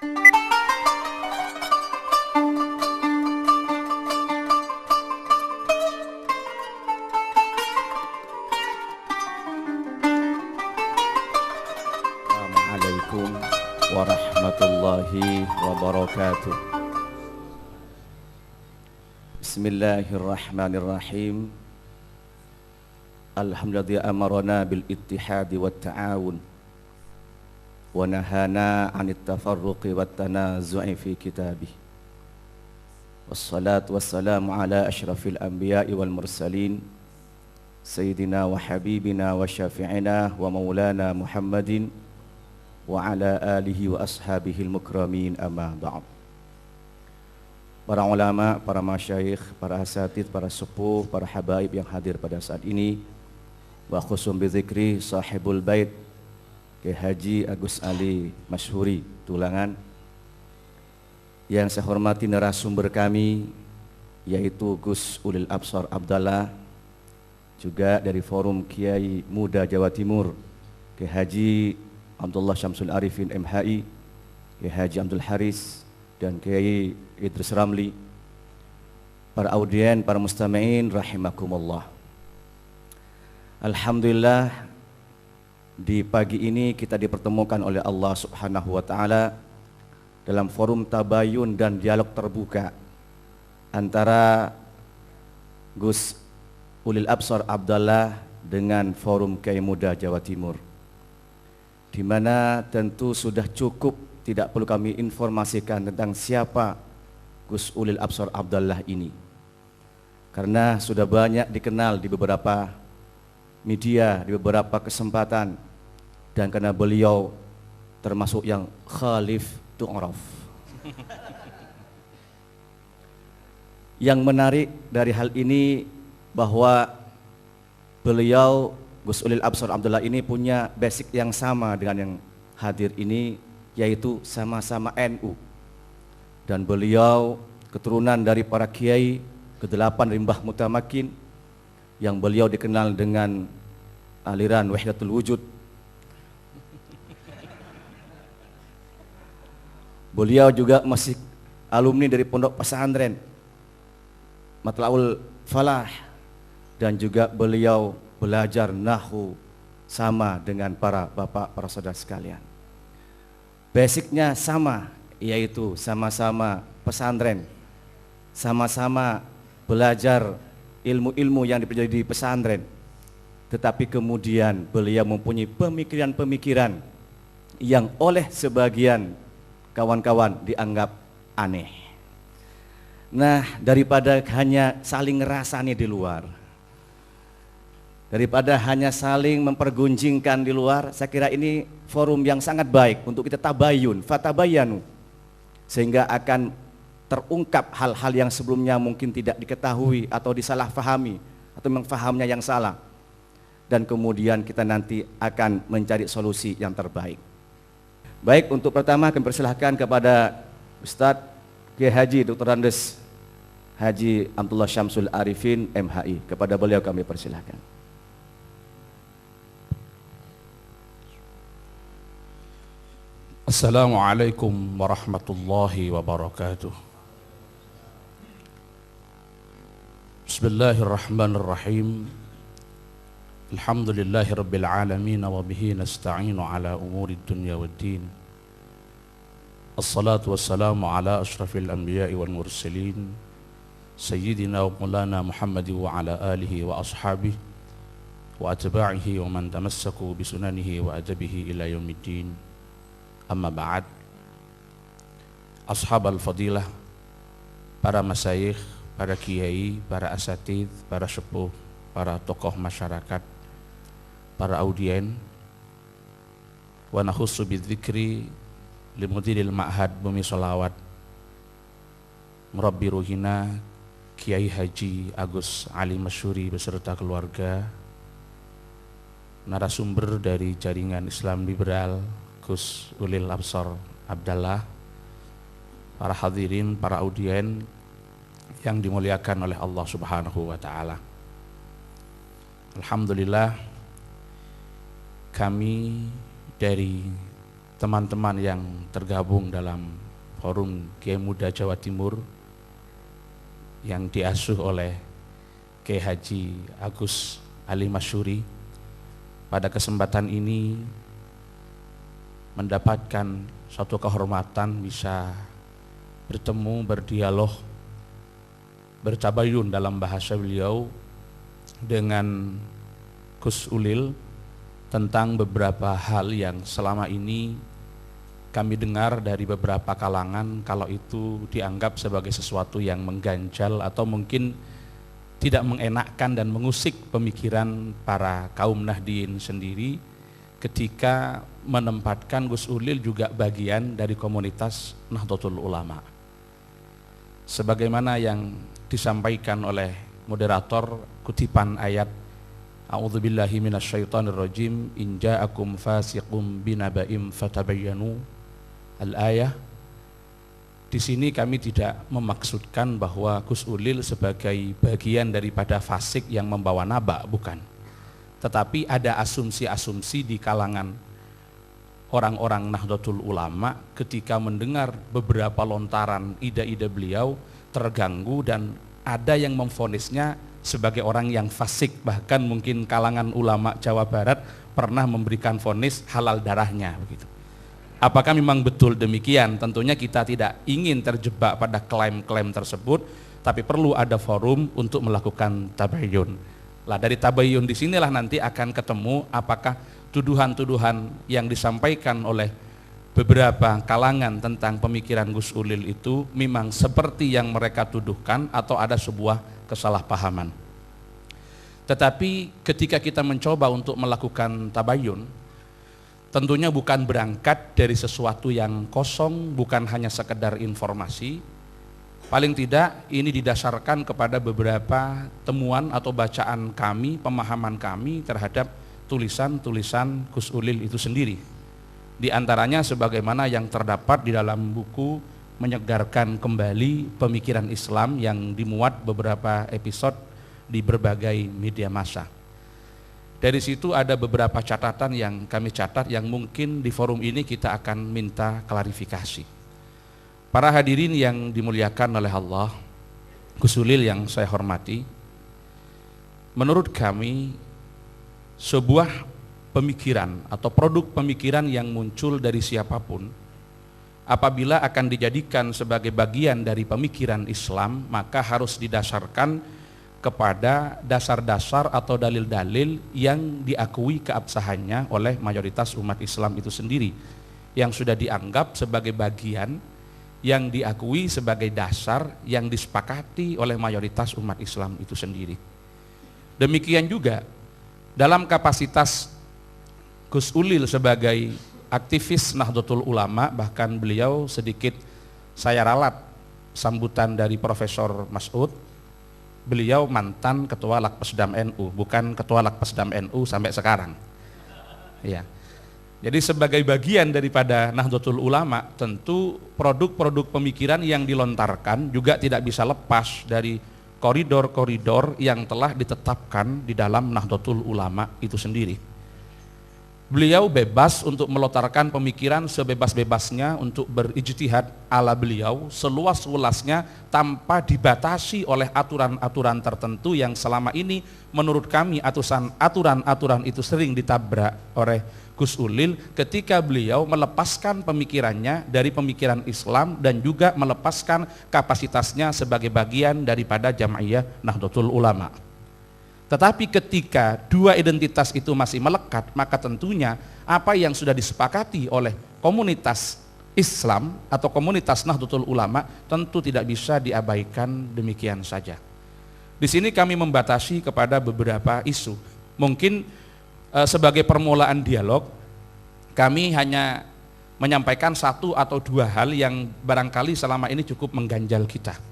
Assalamualaikum warahmatullahi wabarakatuh. Bismillahirrahmanirrahim. Alhamdulillah amarana bil ittihadi wat ta'awun wa nahana 'anit tafarruqi wat tanazu'i fi kitabih. Wassalatu wassalamu ala asyrafil anbiya'i wal mursalin sayyidina wa habibina wa syafi'ina wa maulana Muhammadin wa ala alihi wa ashabihil mukramin, amma ba'd. Para ulama, para masyayikh, para asatidz, para sepuh, para habaib yang hadir pada saat ini, wa khusum bizikri sahibul bait Kiai Haji Agus Ali Masyhuri Tulangan, yang saya hormati narasumber kami yaitu Gus Ulil Absar Abdallah, juga dari Forum Kiai Muda Jawa Timur Kiai Haji Abdullah Syamsul Arifin MHI, Kiai Haji Abdul Haris, dan Kiai Idris Ramli, para audien, para mustami'in rahimakumullah. Alhamdulillah, di pagi ini kita dipertemukan oleh Allah Subhanahu wa taala dalam forum tabayun dan dialog terbuka antara Gus Ulil Absar Abdallah dengan Forum Kiai Muda Jawa Timur, di mana tentu sudah cukup, tidak perlu kami informasikan tentang siapa Gus Ulil Absar Abdallah ini, karena sudah banyak dikenal di beberapa media, di beberapa kesempatan, dan karena beliau termasuk yang khalif tu'raf. Yang menarik dari hal ini bahwa beliau Gus Ulil Absar Abdallah ini punya basic yang sama dengan yang hadir ini, yaitu sama-sama NU, dan beliau keturunan dari para kiai ke-8 dari Mbah Mutamakin, yang beliau dikenal dengan aliran Wahdatul Wujud. Beliau juga masih alumni dari Pondok Pesantren Matlaul Falah, dan juga beliau belajar nahwu sama dengan para bapak, para saudara sekalian. Basicnya sama, yaitu sama-sama pesantren, sama-sama belajar ilmu-ilmu yang dipelajari di pesantren. Tetapi kemudian beliau mempunyai pemikiran-pemikiran yang oleh sebagian kawan-kawan dianggap aneh. Nah, daripada hanya saling ngerasani di luar, daripada hanya saling mempergunjingkan di luar, saya kira ini forum yang sangat baik untuk kita tabayun, fatabayanu, sehingga akan terungkap hal-hal yang sebelumnya mungkin tidak diketahui atau disalahfahami atau memfahamnya yang salah, dan kemudian kita nanti akan mencari solusi yang terbaik. Baik, untuk pertama kami persilahkan kepada Ustadz Kiai Haji Dr. Andes Haji Abdullah Syamsul Arifin MHI. Kepada beliau kami persilahkan. Assalamualaikum warahmatullahi wabarakatuh. Bismillahirrahmanirrahim. Alhamdulillahi rabbil alamin wa bihi nasta'inu ala umuri dunya waddin. Assalatu wassalamu ala ashrafil anbiya'i wal mursalin sayyidina wa maulana Muhammad wa ala alihi wa ashabihi wa atba'ihi wa man tamassaku bisunanihi wa adabihi ila yaumiddin. Amma ba'd. Ashabal fadilah, para masyayikh, para kiai, para asatidz, para sepuh, para tokoh masyarakat, para audien, wa nakhussu bidzikri limudiril ma'had Bumi Sholawat Murabbi Ruhina Kiai Haji Agus Ali Masyhuri beserta keluarga, narasumber dari jaringan Islam Liberal Gus Ulil Absar Abdallah, para hadirin, para audien yang dimuliakan oleh Allah Subhanahu wa taala. Alhamdulillah, kami dari teman-teman yang tergabung dalam Forum Kiai Muda Jawa Timur yang diasuh oleh Kiai Haji Agus Ali Masyuri. Pada kesempatan ini mendapatkan suatu kehormatan bisa bertemu, berdialog, bertabayun dalam bahasa beliau dengan Gus Ulil tentang beberapa hal yang selama ini kami dengar dari beberapa kalangan kalau itu dianggap sebagai sesuatu yang mengganjal atau mungkin tidak mengenakkan dan mengusik pemikiran para kaum Nahdien sendiri ketika menempatkan Gus Ulil juga bagian dari komunitas Nahdlatul Ulama. Sebagaimana yang disampaikan oleh moderator kutipan ayat A'udzubillahi minasyaitonirrajim, in ja'akum fasiqum binaba'im fatabayyanu al-ayah. Di sini kami tidak memaksudkan bahwa Gus Ulil sebagai bagian daripada fasik yang membawa naba, bukan. Tetapi ada asumsi-asumsi di kalangan orang-orang Nahdlatul Ulama ketika mendengar beberapa lontaran ide-ide beliau terganggu dan ada yang memvonisnya sebagai orang yang fasik, bahkan mungkin kalangan ulama Jawa Barat pernah memberikan vonis halal darahnya begitu. Apakah memang betul demikian? Tentunya kita tidak ingin terjebak pada klaim-klaim tersebut, tapi perlu ada forum untuk melakukan tabayyun. Lah dari tabayyun disinilah nanti akan ketemu apakah tuduhan-tuduhan yang disampaikan oleh beberapa kalangan tentang pemikiran Gus Ulil itu memang seperti yang mereka tuduhkan atau ada sebuah kesalahpahaman. Tetapi ketika kita mencoba untuk melakukan tabayyun, tentunya bukan berangkat dari sesuatu yang kosong, bukan hanya sekedar informasi. Paling tidak ini didasarkan kepada beberapa temuan atau bacaan kami, pemahaman kami terhadap tulisan-tulisan Gus Ulil itu sendiri. Di antaranya sebagaimana yang terdapat di dalam buku Menyegarkan Kembali Pemikiran Islam yang dimuat beberapa episode di berbagai media massa. Dari situ ada beberapa catatan yang kami catat yang mungkin di forum ini kita akan minta klarifikasi. Para hadirin yang dimuliakan oleh Allah, Gus Ulil yang saya hormati, menurut kami sebuah pemikiran atau produk pemikiran yang muncul dari siapapun apabila akan dijadikan sebagai bagian dari pemikiran Islam, maka harus didasarkan kepada dasar-dasar atau dalil-dalil yang diakui keabsahannya oleh mayoritas umat Islam itu sendiri, yang sudah dianggap sebagai bagian yang diakui sebagai dasar yang disepakati oleh mayoritas umat Islam itu sendiri. Demikian juga dalam kapasitas Gus Ulil sebagai aktivis Nahdlatul Ulama, bahkan beliau sedikit saya ralat sambutan dari Profesor Mas'ud, beliau mantan ketua Lakpesdam NU, bukan ketua Lakpesdam NU sampai sekarang. Ya. Jadi sebagai bagian daripada Nahdlatul Ulama, tentu produk-produk pemikiran yang dilontarkan juga tidak bisa lepas dari koridor-koridor yang telah ditetapkan di dalam Nahdlatul Ulama itu sendiri. Beliau bebas untuk melontarkan pemikiran sebebas-bebasnya untuk berijtihad ala beliau seluas-luasnya tanpa dibatasi oleh aturan-aturan tertentu yang selama ini menurut kami aturan-aturan itu sering ditabrak oleh Gus Ulil ketika beliau melepaskan pemikirannya dari pemikiran Islam dan juga melepaskan kapasitasnya sebagai bagian daripada Jamaiyah Nahdlatul Ulama. Tetapi ketika dua identitas itu masih melekat, maka tentunya apa yang sudah disepakati oleh komunitas Islam atau komunitas Nahdlatul Ulama tentu tidak bisa diabaikan demikian saja. Di sini kami membatasi kepada beberapa isu. Mungkin sebagai permulaan dialog, kami hanya menyampaikan satu atau dua hal yang barangkali selama ini cukup mengganjal kita.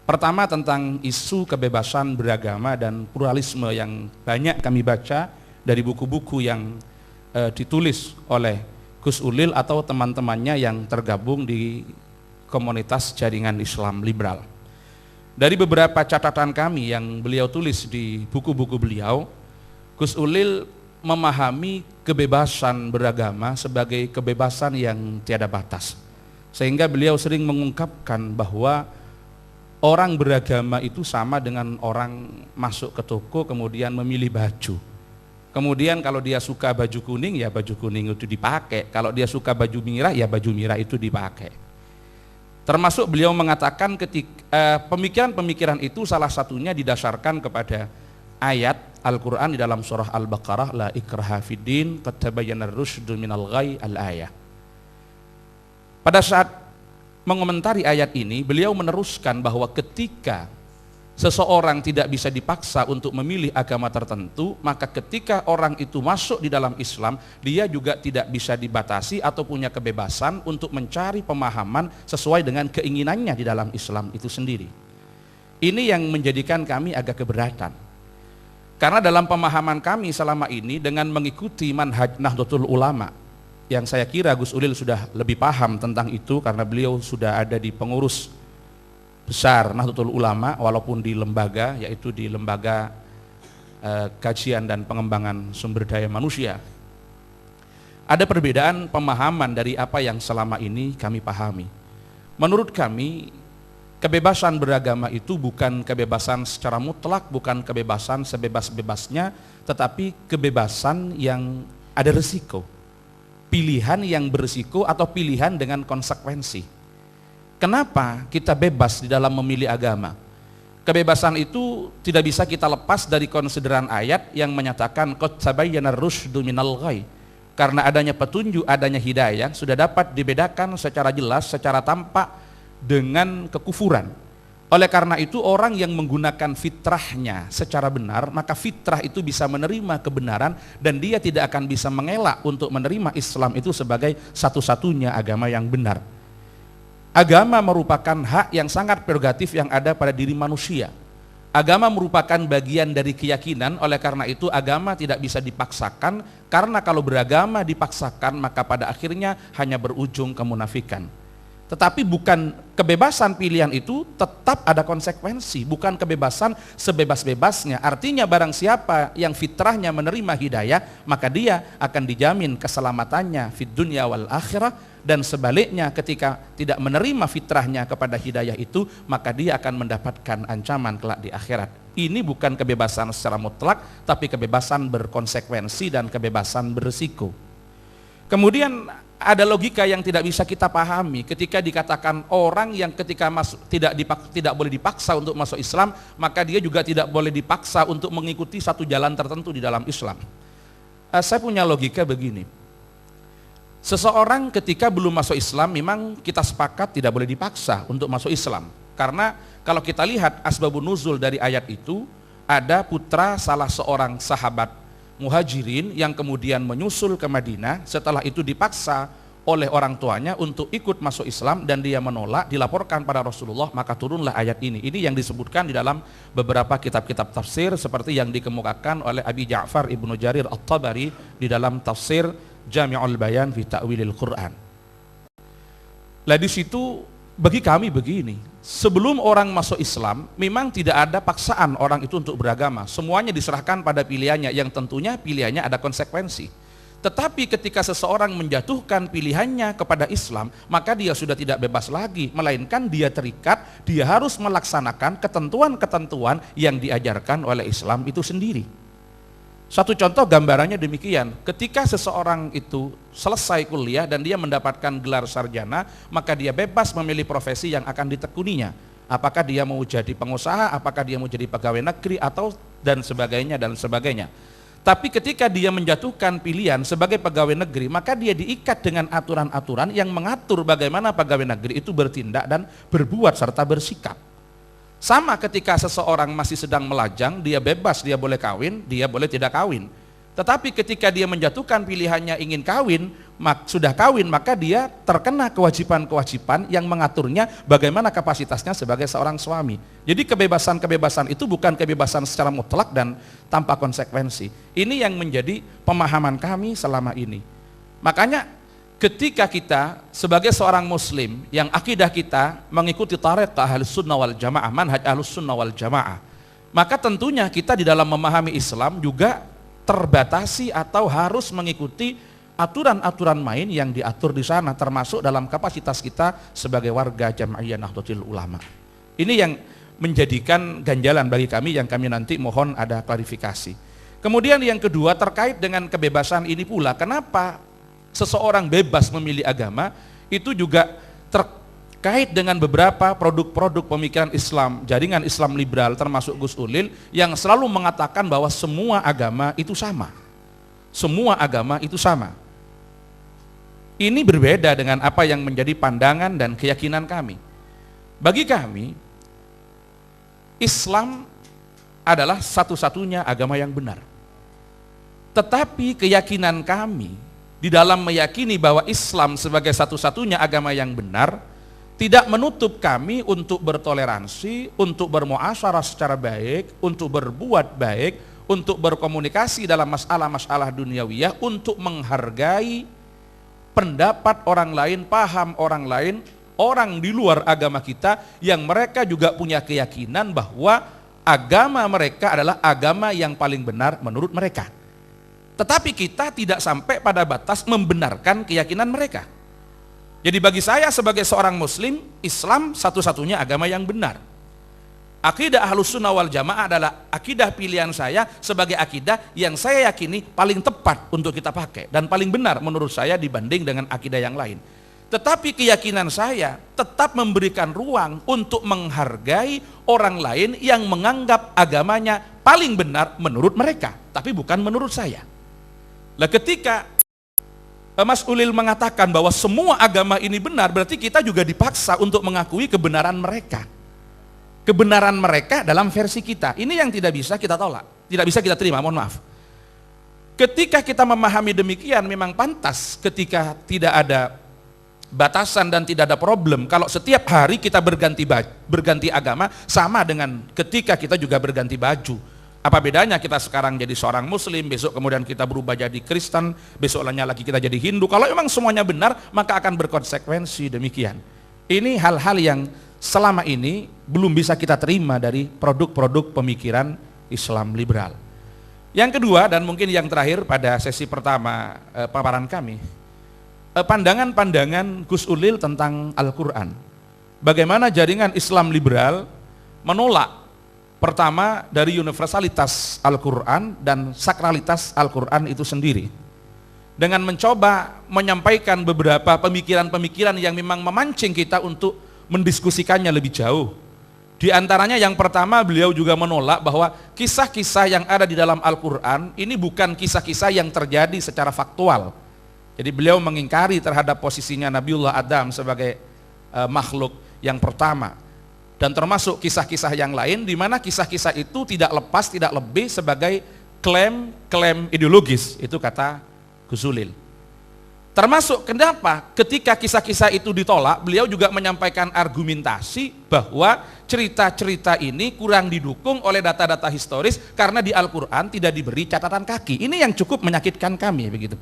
Pertama tentang isu kebebasan beragama dan pluralisme yang banyak kami baca dari buku-buku yang ditulis oleh Gus Ulil atau teman-temannya yang tergabung di komunitas jaringan Islam liberal. Dari beberapa catatan kami yang beliau tulis di buku-buku beliau, Gus Ulil memahami kebebasan beragama sebagai kebebasan yang tiada batas. Sehingga beliau sering mengungkapkan bahwa orang beragama itu sama dengan orang masuk ke toko kemudian memilih baju. Kemudian kalau dia suka baju kuning, ya baju kuning itu dipakai. Kalau dia suka baju merah, ya baju merah itu dipakai. Termasuk beliau mengatakan pemikiran-pemikiran itu salah satunya didasarkan kepada ayat Al-Quran di dalam surah Al-Baqarah, la ikraha fiddin qad tabayyana ar-rusydu minal ghayy, al-ayah. Pada saat mengomentari ayat ini, beliau meneruskan bahwa ketika seseorang tidak bisa dipaksa untuk memilih agama tertentu, maka ketika orang itu masuk di dalam Islam, dia juga tidak bisa dibatasi atau punya kebebasan untuk mencari pemahaman sesuai dengan keinginannya di dalam Islam itu sendiri. Ini yang menjadikan kami agak keberatan. Karena dalam pemahaman kami selama ini dengan mengikuti manhaj Nahdlatul Ulama, yang saya kira Gus Ulil sudah lebih paham tentang itu karena beliau sudah ada di pengurus besar Nahdlatul Ulama, walaupun di lembaga, yaitu di lembaga kajian dan pengembangan sumber daya manusia. Ada perbedaan pemahaman dari apa yang selama ini kami pahami. Menurut kami, kebebasan beragama itu bukan kebebasan secara mutlak, bukan kebebasan sebebas-bebasnya, tetapi kebebasan yang ada resiko. Pilihan yang berisiko atau pilihan dengan konsekuensi. Kenapa kita bebas di dalam memilih agama? Kebebasan itu tidak bisa kita lepas dari konsideran ayat yang menyatakan qad tabayyana ar-rusydu minal ghayy. Karena adanya petunjuk, adanya hidayah sudah dapat dibedakan secara jelas, secara tampak dengan kekufuran. Oleh karena itu orang yang menggunakan fitrahnya secara benar, maka fitrah itu bisa menerima kebenaran dan dia tidak akan bisa mengelak untuk menerima Islam itu sebagai satu-satunya agama yang benar. Agama merupakan hak yang sangat prerogatif yang ada pada diri manusia. Agama merupakan bagian dari keyakinan, oleh karena itu agama tidak bisa dipaksakan, karena kalau beragama dipaksakan maka pada akhirnya hanya berujung kemunafikan. Tetapi bukan kebebasan pilihan itu tetap ada konsekuensi, bukan kebebasan sebebas-bebasnya. Artinya barang siapa yang fitrahnya menerima hidayah, maka dia akan dijamin keselamatannya fid dunya wal akhirah, dan sebaliknya ketika tidak menerima fitrahnya kepada hidayah itu, maka dia akan mendapatkan ancaman kelak di akhirat. Ini bukan kebebasan secara mutlak, tapi kebebasan berkonsekuensi dan kebebasan berisiko. Kemudian ada logika yang tidak bisa kita pahami ketika dikatakan orang yang ketika masuk tidak boleh dipaksa untuk masuk Islam, maka dia juga tidak boleh dipaksa untuk mengikuti satu jalan tertentu di dalam Islam. Saya punya logika begini. Seseorang ketika belum masuk Islam memang kita sepakat tidak boleh dipaksa untuk masuk Islam. Karena kalau kita lihat asbabun nuzul dari ayat itu, ada putra salah seorang sahabat Muhajirin yang kemudian menyusul ke Madinah, setelah itu dipaksa oleh orang tuanya untuk ikut masuk Islam dan dia menolak, dilaporkan pada Rasulullah, maka turunlah ayat ini. Ini yang disebutkan di dalam beberapa kitab-kitab tafsir seperti yang dikemukakan oleh Abi Ja'far Ibnu Jarir At-Tabari di dalam tafsir Jami'ul Bayan fi Ta'wilil Quran. Lah di situ bagi kami begini, sebelum orang masuk Islam memang tidak ada paksaan orang itu untuk beragama, semuanya diserahkan pada pilihannya yang tentunya pilihannya ada konsekuensi. Tetapi ketika seseorang menjatuhkan pilihannya kepada Islam, maka dia sudah tidak bebas lagi, melainkan dia terikat, dia harus melaksanakan ketentuan-ketentuan yang diajarkan oleh Islam itu sendiri. Satu contoh gambarannya demikian, ketika seseorang itu selesai kuliah dan dia mendapatkan gelar sarjana, maka dia bebas memilih profesi yang akan ditekuninya. Apakah dia mau jadi pengusaha, apakah dia mau jadi pegawai negeri, atau dan sebagainya dan sebagainya. Tapi ketika dia menjatuhkan pilihan sebagai pegawai negeri, maka dia diikat dengan aturan-aturan yang mengatur bagaimana pegawai negeri itu bertindak dan berbuat serta bersikap. Sama ketika seseorang masih sedang melajang, dia bebas, dia boleh kawin, dia boleh tidak kawin. Tetapi ketika dia menjatuhkan pilihannya ingin kawin, sudah kawin, maka dia terkena kewajiban-kewajiban yang mengaturnya bagaimana kapasitasnya sebagai seorang suami. Jadi kebebasan-kebebasan itu bukan kebebasan secara mutlak dan tanpa konsekuensi. Ini yang menjadi pemahaman kami selama ini. Makanya ketika kita sebagai seorang muslim yang akidah kita mengikuti thariqah Ahlus Sunnah wal Jamaah, manhaj Ahlus Sunnah wal Jamaah, maka tentunya kita di dalam memahami Islam juga terbatasi atau harus mengikuti aturan-aturan main yang diatur di sana, termasuk dalam kapasitas kita sebagai warga Jam'iyah Nahdlatul Ulama. Ini yang menjadikan ganjalan bagi kami, yang kami nanti mohon ada klarifikasi. Kemudian yang kedua terkait dengan kebebasan ini pula, kenapa seseorang bebas memilih agama, itu juga terkait dengan beberapa produk-produk pemikiran Islam, jaringan Islam liberal termasuk Gus Ulil yang selalu mengatakan bahwa semua agama itu sama. Semua agama itu sama. Ini berbeda dengan apa yang menjadi pandangan dan keyakinan kami. Bagi kami, Islam adalah satu-satunya agama yang benar. Tetapi keyakinan kami di dalam meyakini bahwa Islam sebagai satu-satunya agama yang benar tidak menutup kami untuk bertoleransi, untuk bermuasyarah secara baik, untuk berbuat baik, untuk berkomunikasi dalam masalah-masalah duniawiyah, untuk menghargai pendapat orang lain, paham orang lain, orang di luar agama kita yang mereka juga punya keyakinan bahwa agama mereka adalah agama yang paling benar menurut mereka. Tetapi kita tidak sampai pada batas membenarkan keyakinan mereka. Jadi bagi saya sebagai seorang muslim, Islam satu-satunya agama yang benar. Akidah Ahlus Sunnah wal Jamaah adalah akidah pilihan saya sebagai akidah yang saya yakini paling tepat untuk kita pakai dan paling benar menurut saya dibanding dengan akidah yang lain. Tetapi keyakinan saya tetap memberikan ruang untuk menghargai orang lain yang menganggap agamanya paling benar menurut mereka, tapi bukan menurut saya. Lah ketika Mas Ulil mengatakan bahwa semua agama ini benar, berarti kita juga dipaksa untuk mengakui kebenaran mereka. Kebenaran mereka dalam versi kita. Ini yang tidak bisa kita tolak, tidak bisa kita terima, mohon maaf. Ketika kita memahami demikian, memang pantas ketika tidak ada batasan dan tidak ada problem kalau setiap hari kita berganti agama, sama dengan ketika kita juga berganti baju. Apa bedanya kita sekarang jadi seorang muslim, besok kemudian kita berubah jadi Kristen, besok lagi kita jadi Hindu? Kalau memang semuanya benar, maka akan berkonsekuensi demikian. Ini hal-hal yang selama ini belum bisa kita terima dari produk-produk pemikiran Islam liberal. Yang kedua dan mungkin yang terakhir pada sesi pertama paparan kami, pandangan-pandangan Gus Ulil tentang Al-Quran. Bagaimana jaringan Islam liberal menolak pertama dari universalitas Al-Quran dan sakralitas Al-Quran itu sendiri, dengan mencoba menyampaikan beberapa pemikiran-pemikiran yang memang memancing kita untuk mendiskusikannya lebih jauh. Di antaranya yang pertama, beliau juga menolak bahwa kisah-kisah yang ada di dalam Al-Quran ini bukan kisah-kisah yang terjadi secara faktual. Jadi beliau mengingkari terhadap posisinya Nabiullah Adam sebagai makhluk yang pertama, dan termasuk kisah-kisah yang lain di mana kisah-kisah itu tidak lepas, tidak lebih sebagai klaim ideologis, itu kata Gus Ulil. Termasuk kenapa ketika kisah-kisah itu ditolak, beliau juga menyampaikan argumentasi bahwa cerita-cerita ini kurang didukung oleh data-data historis karena di Al-Quran tidak diberi catatan kaki. Ini yang cukup menyakitkan kami, begitu.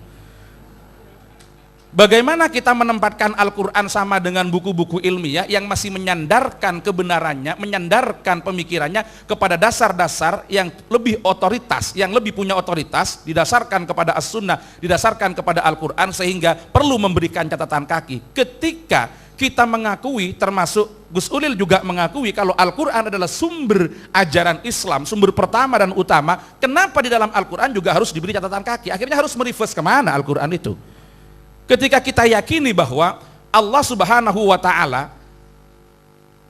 Bagaimana kita menempatkan Al-Quran sama dengan buku-buku ilmiah yang masih menyandarkan kebenarannya, menyandarkan pemikirannya kepada dasar-dasar yang lebih otoritas, yang lebih punya otoritas, didasarkan kepada As-Sunnah, didasarkan kepada Al-Quran, sehingga perlu memberikan catatan kaki. Ketika kita mengakui, termasuk Gus Ulil juga mengakui kalau Al-Quran adalah sumber ajaran Islam, sumber pertama dan utama, kenapa di dalam Al-Quran juga harus diberi catatan kaki? Akhirnya harus mereverse kemana Al-Quran itu? Ketika kita yakini bahwa Allah Subhanahu wa Ta'ala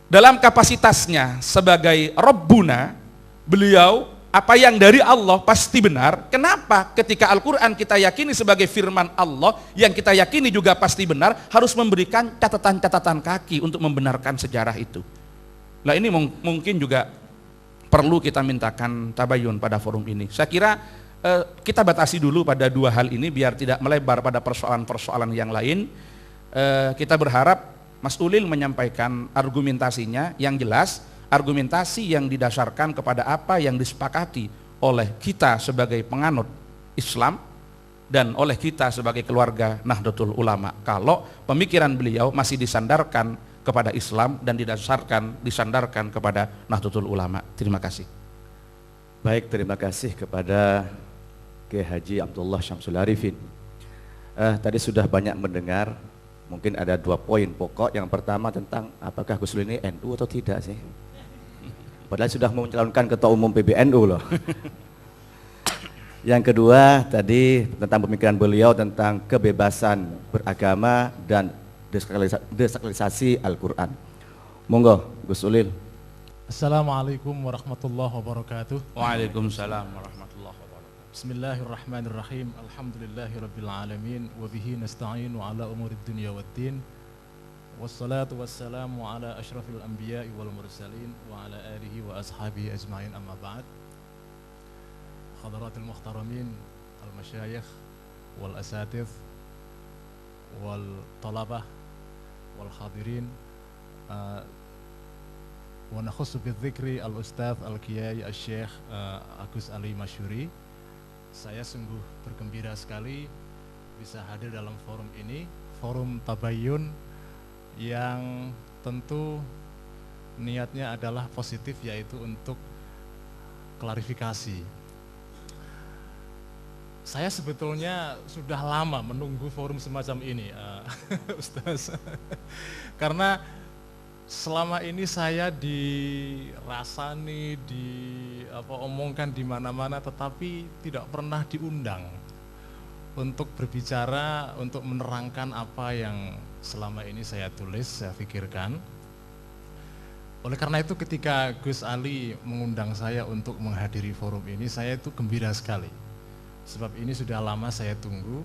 dalam kapasitasnya sebagai Rabbuna, beliau apa yang dari Allah pasti benar. Kenapa ketika Al-Quran kita yakini sebagai firman Allah yang kita yakini juga pasti benar, harus memberikan catatan-catatan kaki untuk membenarkan sejarah itu? Nah, ini mungkin juga perlu kita mintakan tabayun pada forum ini. Saya kira kita batasi dulu pada dua hal ini biar tidak melebar pada persoalan-persoalan yang lain. Kita berharap Mas Ulil menyampaikan argumentasinya yang jelas, argumentasi yang didasarkan kepada apa yang disepakati oleh kita sebagai penganut Islam dan oleh kita sebagai keluarga Nahdlatul Ulama. Kalau pemikiran beliau masih disandarkan kepada Islam dan disandarkan kepada Nahdlatul Ulama. Terima kasih. Baik, terima kasih kepada Kiai Haji Abdullah Syamsul Arifin. Tadi sudah banyak mendengar, mungkin ada 2 poin pokok. Yang pertama tentang apakah Gus Dur ini NU atau tidak sih? Padahal sudah mencalonkan ketua umum PBNU loh. Yang kedua tadi tentang pemikiran beliau tentang kebebasan beragama dan desakralisasi Al-Quran. Monggo Gus Ulil. Assalamualaikum warahmatullahi wabarakatuh. Waalaikumsalam warahmatullahi wabarakatuh. Bismillahirrahmanirrahim. Alhamdulillahirabbil alamin wa bihi nasta'inu ala umurid dunya waddin. Wassalatu wassalamu ala asyrafil anbiya'i wal mursalin wa ala alihi wa ashabihi ajma'in, amma ba'd. Hadaratul muhtaramin, al-masyayikh wal asatidh wal talabah wal hadirin, wa nakhussu bidzikri al-Ustadz Al-Kiai Al-Syekh Agus Ali Masyuri. Saya sungguh bergembira sekali bisa hadir dalam forum ini, forum tabayyun yang tentu niatnya adalah positif, yaitu untuk klarifikasi. Saya sebetulnya sudah lama menunggu forum semacam ini, Ustaz, karena selama ini saya dirasani, omongkan di mana-mana, tetapi tidak pernah diundang untuk berbicara, untuk menerangkan apa yang selama ini saya tulis, saya pikirkan. Oleh karena itu ketika Gus Ali mengundang saya untuk menghadiri forum ini, saya itu gembira sekali. Sebab ini sudah lama saya tunggu.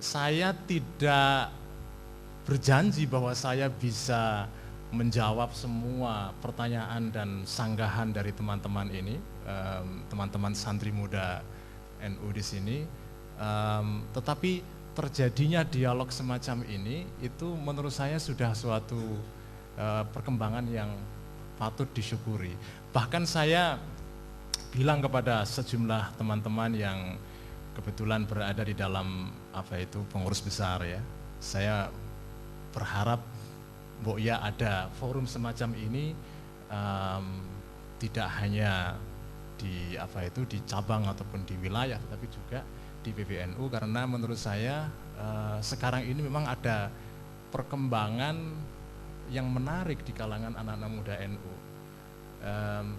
Saya tidak berjanji bahwa saya bisa menjawab semua pertanyaan dan sanggahan dari teman-teman ini, teman-teman santri muda NU di sini. Tetapi terjadinya dialog semacam ini itu menurut saya sudah suatu perkembangan yang patut disyukuri. Bahkan saya bilang kepada sejumlah teman-teman yang kebetulan berada di dalam pengurus besar ya, saya berharap ya ada forum semacam ini, tidak hanya di di cabang ataupun di wilayah, tetapi juga di PBNU, karena menurut saya sekarang ini memang ada perkembangan yang menarik di kalangan anak-anak muda NU.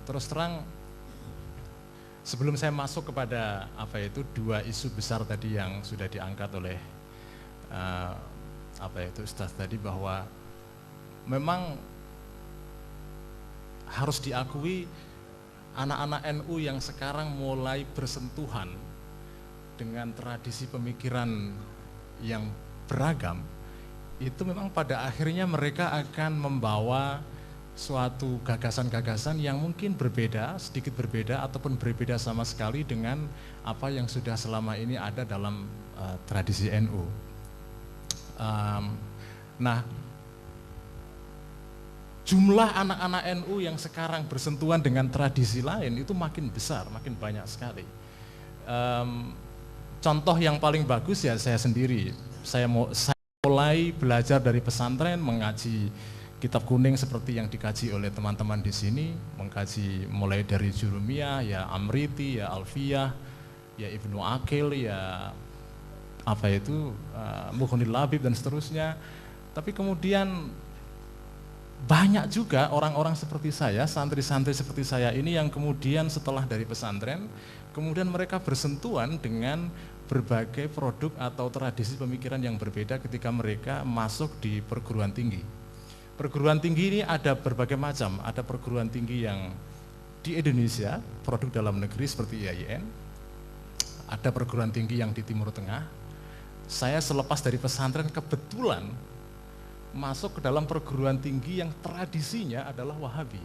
Terus terang, sebelum saya masuk kepada 2 isu besar tadi yang sudah diangkat oleh Ustaz tadi, bahwa memang harus diakui anak-anak NU yang sekarang mulai bersentuhan dengan tradisi pemikiran yang beragam, itu memang pada akhirnya mereka akan membawa suatu gagasan-gagasan yang mungkin berbeda, sedikit berbeda, ataupun berbeda sama sekali dengan apa yang sudah selama ini ada dalam tradisi NU. Jumlah anak-anak NU yang sekarang bersentuhan dengan tradisi lain itu makin besar, makin banyak sekali. Contoh yang paling bagus ya saya sendiri. Saya mulai belajar dari pesantren, mengaji kitab kuning seperti yang dikaji oleh teman-teman di sini, mengkaji mulai dari Jurumiyah, ya Amriti, ya Alfiyah, ya Ibnu Aqil, ya Mughnil Labib dan seterusnya. Tapi kemudian banyak juga orang-orang seperti saya, santri-santri seperti saya ini yang kemudian setelah dari pesantren, kemudian mereka bersentuhan dengan berbagai produk atau tradisi pemikiran yang berbeda ketika mereka masuk di perguruan tinggi. Perguruan tinggi ini ada berbagai macam, ada perguruan tinggi yang di Indonesia, produk dalam negeri seperti IAIN, ada perguruan tinggi yang di Timur Tengah. Saya selepas dari pesantren kebetulan masuk ke dalam perguruan tinggi yang tradisinya adalah Wahabi.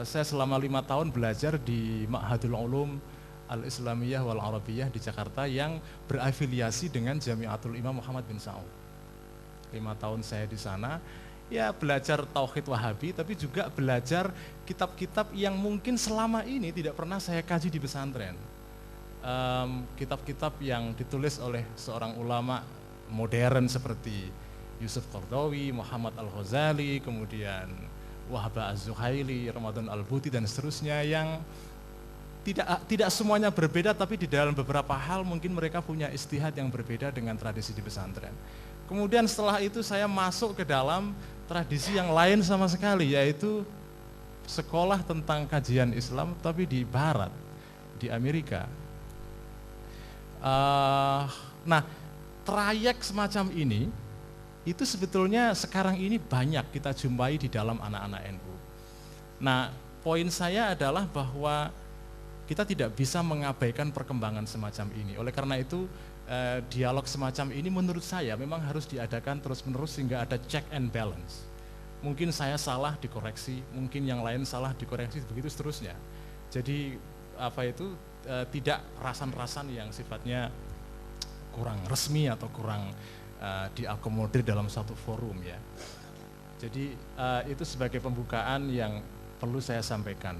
Saya selama 5 tahun belajar di Ma'hadul Ulum Al-Islamiyah wal Arabiyah di Jakarta yang berafiliasi dengan Jamiatul Imam Muhammad bin Saud. 5 tahun saya di sana, ya belajar tauhid Wahabi, tapi juga belajar kitab-kitab yang mungkin selama ini tidak pernah saya kaji di pesantren. Kitab-kitab yang ditulis oleh seorang ulama modern seperti Yusuf Qardawi, Muhammad Al-Ghazali, kemudian Wahba Az-Zuhaili, Ramadan Al-Buti dan seterusnya, yang tidak semuanya berbeda, tapi di dalam beberapa hal mungkin mereka punya istihad yang berbeda dengan tradisi di pesantren. Kemudian setelah itu saya masuk ke dalam tradisi yang lain sama sekali, yaitu sekolah tentang kajian Islam tapi di Barat, di Amerika. Nah, trayek semacam ini itu sebetulnya sekarang ini banyak kita jumpai di dalam anak-anak NU. Nah, poin saya adalah bahwa kita tidak bisa mengabaikan perkembangan semacam ini. Oleh karena itu, dialog semacam ini menurut saya memang harus diadakan terus-menerus sehingga ada check and balance. Mungkin saya salah dikoreksi, mungkin yang lain salah dikoreksi, begitu seterusnya. Jadi tidak rasan-rasan yang sifatnya kurang resmi atau kurang diakomodir dalam satu forum ya. Jadi itu sebagai pembukaan yang perlu saya sampaikan.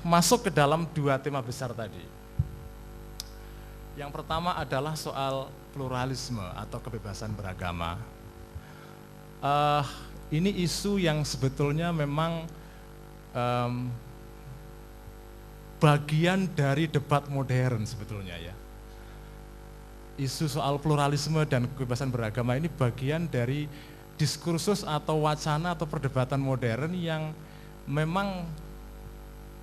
Masuk ke dalam dua tema besar tadi. Yang pertama adalah soal pluralisme atau kebebasan beragama. Ini isu yang sebetulnya memang bagian dari debat modern sebetulnya ya. Isu soal pluralisme dan kebebasan beragama ini bagian dari diskursus atau wacana atau perdebatan modern yang memang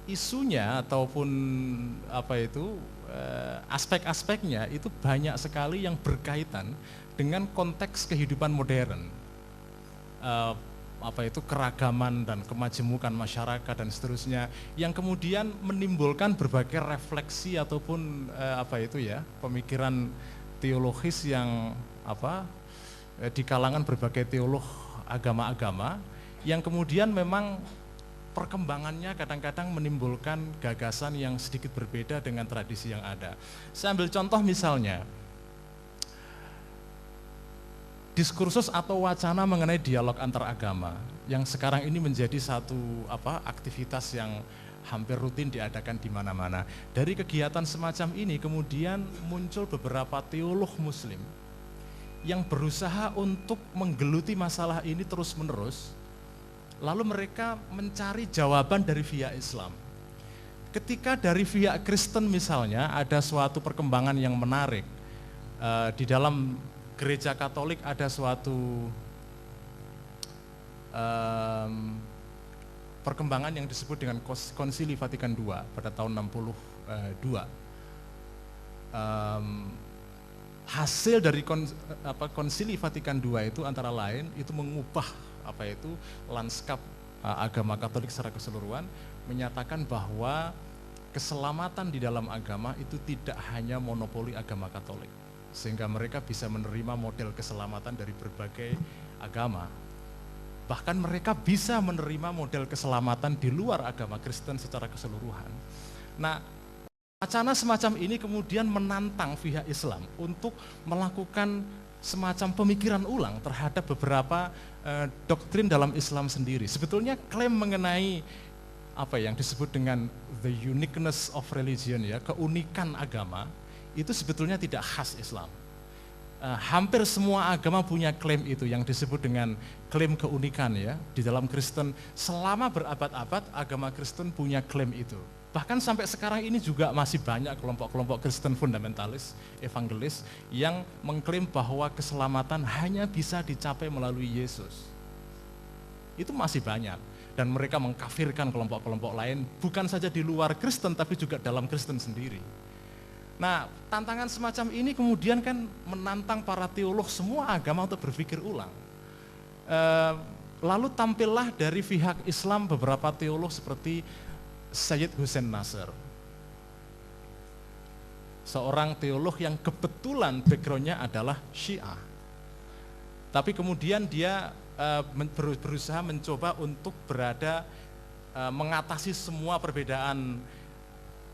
isunya ataupun aspek-aspeknya itu banyak sekali yang berkaitan dengan konteks kehidupan modern. Keragaman dan kemajemukan masyarakat dan seterusnya, yang kemudian menimbulkan berbagai refleksi ataupun pemikiran teologis yang di kalangan berbagai teolog agama-agama, yang kemudian memang perkembangannya kadang-kadang menimbulkan gagasan yang sedikit berbeda dengan tradisi yang ada. Saya ambil contoh misalnya, diskursus atau wacana mengenai dialog antar agama yang sekarang ini menjadi satu aktivitas yang hampir rutin diadakan di mana-mana. Dari kegiatan semacam ini kemudian muncul beberapa teolog muslim yang berusaha untuk menggeluti masalah ini terus-menerus, lalu mereka mencari jawaban dari pihak Islam. Ketika dari pihak Kristen misalnya ada suatu perkembangan yang menarik, di dalam Gereja Katolik ada suatu perkembangan yang disebut dengan Konsili Vatikan II pada tahun 62. Hasil dari Konsili Vatikan II itu antara lain itu mengubah lanskap agama Katolik secara keseluruhan, menyatakan bahwa keselamatan di dalam agama itu tidak hanya monopoli agama Katolik, sehingga mereka bisa menerima model keselamatan dari berbagai agama. Bahkan mereka bisa menerima model keselamatan di luar agama Kristen secara keseluruhan. Nah, wacana semacam ini kemudian menantang pihak Islam untuk melakukan semacam pemikiran ulang terhadap beberapa doktrin dalam Islam sendiri. Sebetulnya klaim mengenai yang disebut dengan the uniqueness of religion ya, keunikan agama, itu sebetulnya tidak khas Islam. Hampir semua agama punya klaim itu yang disebut dengan klaim keunikan ya. Di dalam Kristen selama berabad-abad agama Kristen punya klaim itu. Bahkan sampai sekarang ini juga masih banyak kelompok-kelompok Kristen fundamentalis, evangelis yang mengklaim bahwa keselamatan hanya bisa dicapai melalui Yesus. Itu masih banyak, dan mereka mengkafirkan kelompok-kelompok lain bukan saja di luar Kristen tapi juga dalam Kristen sendiri. Nah, tantangan semacam ini kemudian kan menantang para teolog semua agama untuk berpikir ulang. Lalu tampillah dari pihak Islam beberapa teolog seperti Syed Hussein Nasr, seorang teolog yang kebetulan backgroundnya adalah Syiah, tapi kemudian dia berusaha mencoba untuk mengatasi semua perbedaan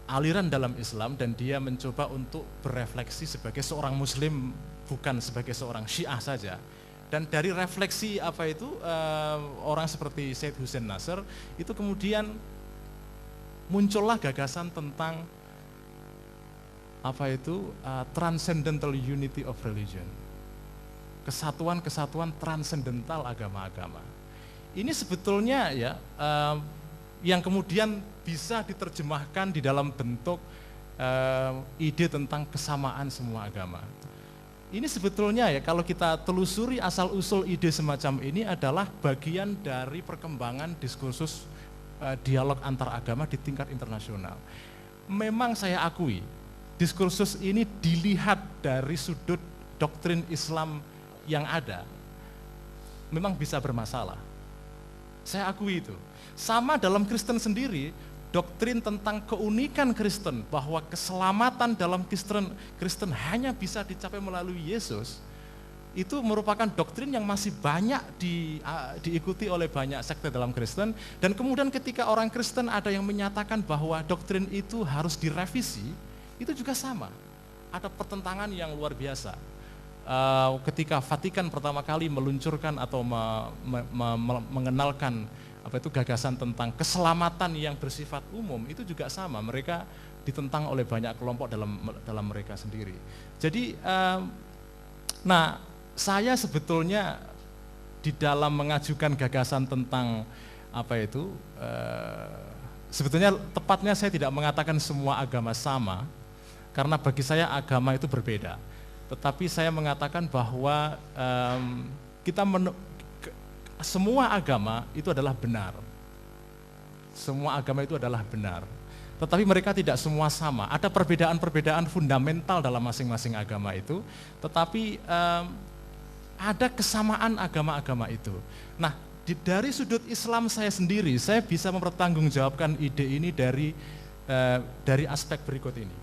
aliran dalam Islam, dan dia mencoba untuk berefleksi sebagai seorang Muslim, bukan sebagai seorang Syiah saja. Dan dari refleksi orang seperti Syed Hussein Nasr itu kemudian muncullah gagasan tentang transcendental unity of religion, kesatuan-kesatuan transendental agama-agama. Ini sebetulnya ya yang kemudian bisa diterjemahkan di dalam bentuk ide tentang kesamaan semua agama. Ini sebetulnya ya kalau kita telusuri asal-usul ide semacam ini adalah bagian dari perkembangan diskursus dialog antar agama di tingkat internasional. Memang saya akui, diskursus ini dilihat dari sudut doktrin Islam yang ada, memang bisa bermasalah. Saya akui itu. Sama dalam Kristen sendiri, doktrin tentang keunikan Kristen, bahwa keselamatan dalam Kristen hanya bisa dicapai melalui Yesus, itu merupakan doktrin yang masih banyak diikuti oleh banyak sekte dalam Kristen. Dan kemudian ketika orang Kristen ada yang menyatakan bahwa doktrin itu harus direvisi, itu juga sama, ada pertentangan yang luar biasa. Ketika Vatikan pertama kali meluncurkan atau mengenalkan gagasan tentang keselamatan yang bersifat umum, itu juga sama, mereka ditentang oleh banyak kelompok dalam mereka sendiri. Jadi saya sebetulnya di dalam mengajukan gagasan tentang sebetulnya tepatnya saya tidak mengatakan semua agama sama, karena bagi saya agama itu berbeda. Tetapi saya mengatakan bahwa semua agama itu adalah benar. Semua agama itu adalah benar. Tetapi mereka tidak semua sama. Ada perbedaan-perbedaan fundamental dalam masing-masing agama itu, tetapi ada kesamaan agama-agama itu. Nah, dari sudut Islam saya sendiri, saya bisa mempertanggungjawabkan ide ini dari aspek berikut ini.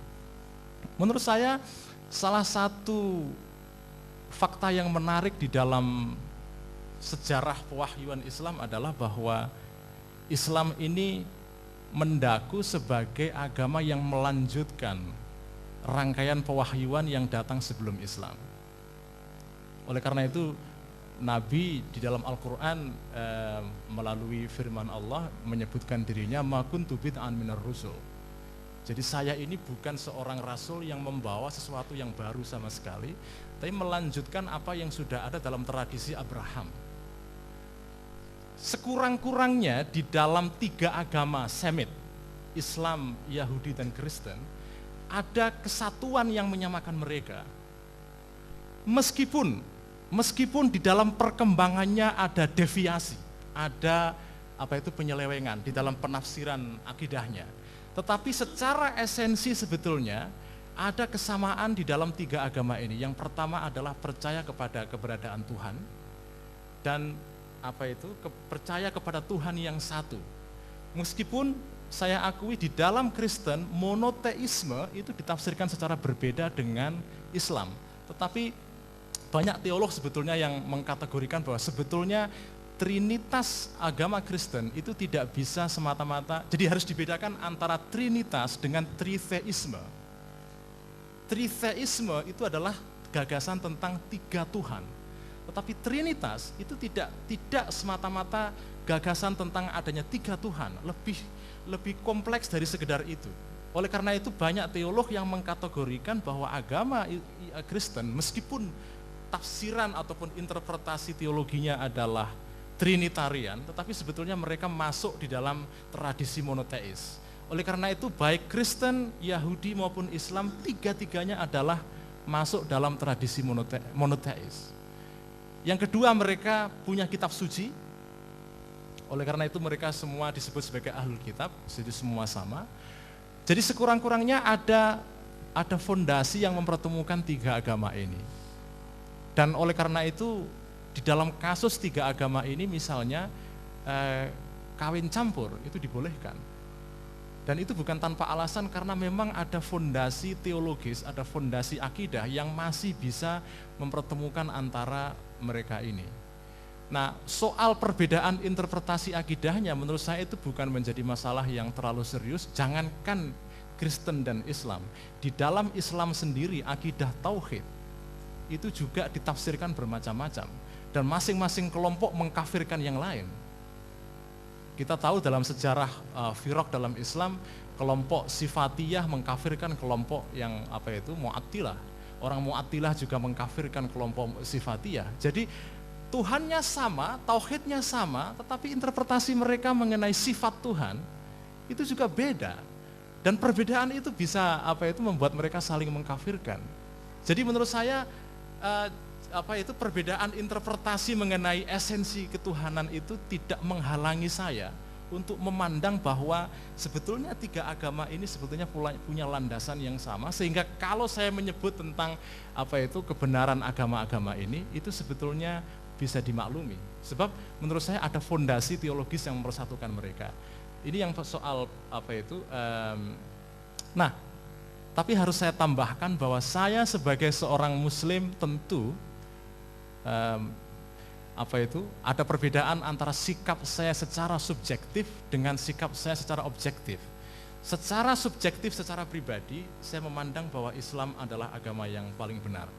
Menurut saya, salah satu fakta yang menarik di dalam sejarah pewahyuan Islam adalah bahwa Islam ini mendaku sebagai agama yang melanjutkan rangkaian pewahyuan yang datang sebelum Islam. Oleh karena itu, Nabi di dalam Al-Quran melalui firman Allah menyebutkan dirinya ma kuntu bid'an minar rusul. Jadi saya ini bukan seorang rasul yang membawa sesuatu yang baru sama sekali, tapi melanjutkan apa yang sudah ada dalam tradisi Abraham. Sekurang-kurangnya di dalam 3 agama Semit, Islam, Yahudi, dan Kristen, ada kesatuan yang menyamakan mereka. Meskipun di dalam perkembangannya ada deviasi, ada penyelewengan di dalam penafsiran akidahnya. Tetapi secara esensi sebetulnya ada kesamaan di dalam 3 agama ini. Yang pertama adalah percaya kepada keberadaan Tuhan dan percaya kepada Tuhan yang satu. Meskipun saya akui di dalam Kristen monoteisme itu ditafsirkan secara berbeda dengan Islam. Tetapi banyak teolog sebetulnya yang mengkategorikan bahwa sebetulnya trinitas agama Kristen itu tidak bisa semata-mata, jadi harus dibedakan antara trinitas dengan tritheisme. Tritheisme itu adalah gagasan tentang 3 Tuhan. Tetapi trinitas itu tidak semata-mata gagasan tentang adanya 3 Tuhan, lebih kompleks dari sekedar itu. Oleh karena itu banyak teolog yang mengkategorikan bahwa agama Kristen meskipun tafsiran ataupun interpretasi teologinya adalah trinitarian, tetapi sebetulnya mereka masuk di dalam tradisi monoteis. Oleh karena itu baik Kristen, Yahudi maupun Islam, 3-tiganya adalah masuk dalam tradisi monoteis. Yang kedua, mereka punya kitab suci. Oleh karena itu mereka semua disebut sebagai ahlul kitab, jadi semua sama. Jadi sekurang-kurangnya ada fondasi yang mempertemukan 3 agama ini. Dan oleh karena itu di dalam kasus 3 agama ini misalnya kawin campur itu dibolehkan. Dan itu bukan tanpa alasan, karena memang ada fondasi teologis, ada fondasi akidah yang masih bisa mempertemukan antara mereka ini. Nah, soal perbedaan interpretasi akidahnya menurut saya itu bukan menjadi masalah yang terlalu serius. Jangankan Kristen dan Islam, di dalam Islam sendiri akidah tauhid itu juga ditafsirkan bermacam-macam, dan masing-masing kelompok mengkafirkan yang lain. Kita tahu dalam sejarah firaq dalam Islam, kelompok Sifatiyah mengkafirkan kelompok yang Mu'attilah. Orang Mu'attilah juga mengkafirkan kelompok Sifatiyah. Jadi Tuhannya sama, tauhidnya sama, tetapi interpretasi mereka mengenai sifat Tuhan itu juga beda. Dan perbedaan itu bisa membuat mereka saling mengkafirkan. Jadi menurut saya perbedaan interpretasi mengenai esensi ketuhanan itu tidak menghalangi saya untuk memandang bahwa sebetulnya tiga agama ini sebetulnya punya landasan yang sama, sehingga kalau saya menyebut tentang kebenaran agama-agama ini, itu sebetulnya bisa dimaklumi. Sebab menurut saya ada fondasi teologis yang mempersatukan mereka. Ini yang soal nah, tapi harus saya tambahkan bahwa saya sebagai seorang Muslim tentu ada perbedaan antara sikap saya secara subjektif dengan sikap saya secara objektif. Secara subjektif, secara pribadi, saya memandang bahwa Islam adalah agama yang paling benar.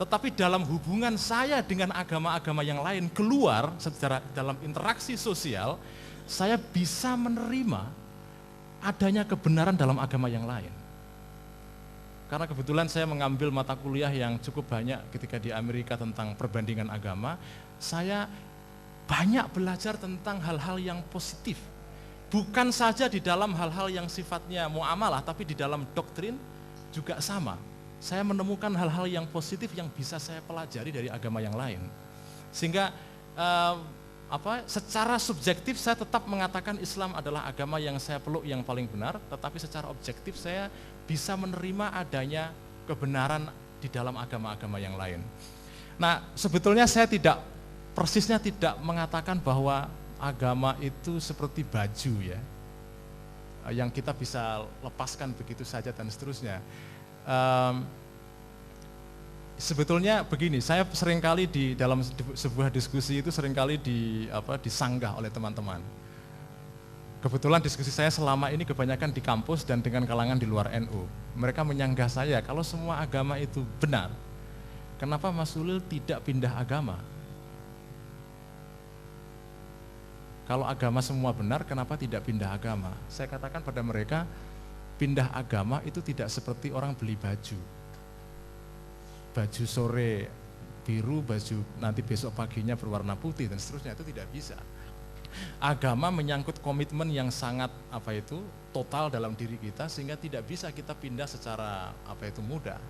Tetapi dalam hubungan saya dengan agama-agama yang lain, keluar secara dalam interaksi sosial, saya bisa menerima adanya kebenaran dalam agama yang lain. Karena kebetulan saya mengambil mata kuliah yang cukup banyak ketika di Amerika tentang perbandingan agama, saya banyak belajar tentang hal-hal yang positif. Bukan saja di dalam hal-hal yang sifatnya muamalah, tapi di dalam doktrin juga sama. Saya menemukan hal-hal yang positif yang bisa saya pelajari dari agama yang lain. Sehingga secara subjektif saya tetap mengatakan Islam adalah agama yang saya peluk yang paling benar, tetapi secara objektif saya bisa menerima adanya kebenaran di dalam agama-agama yang lain. Nah, sebetulnya saya persisnya tidak mengatakan bahwa agama itu seperti baju ya, yang kita bisa lepaskan begitu saja dan seterusnya. Sebetulnya begini, saya seringkali di dalam sebuah diskusi itu seringkali disanggah oleh teman-teman. Kebetulan diskusi saya selama ini kebanyakan di kampus dan dengan kalangan di luar NU. Mereka menyanggah saya, kalau semua agama itu benar, kenapa Mas Ulil tidak pindah agama? Kalau agama semua benar, kenapa tidak pindah agama? Saya katakan pada mereka, pindah agama itu tidak seperti orang beli baju. Baju sore biru, baju nanti besok paginya berwarna putih dan seterusnya, itu tidak bisa. Agama menyangkut komitmen yang sangat total dalam diri kita, sehingga tidak bisa kita pindah secara mudah.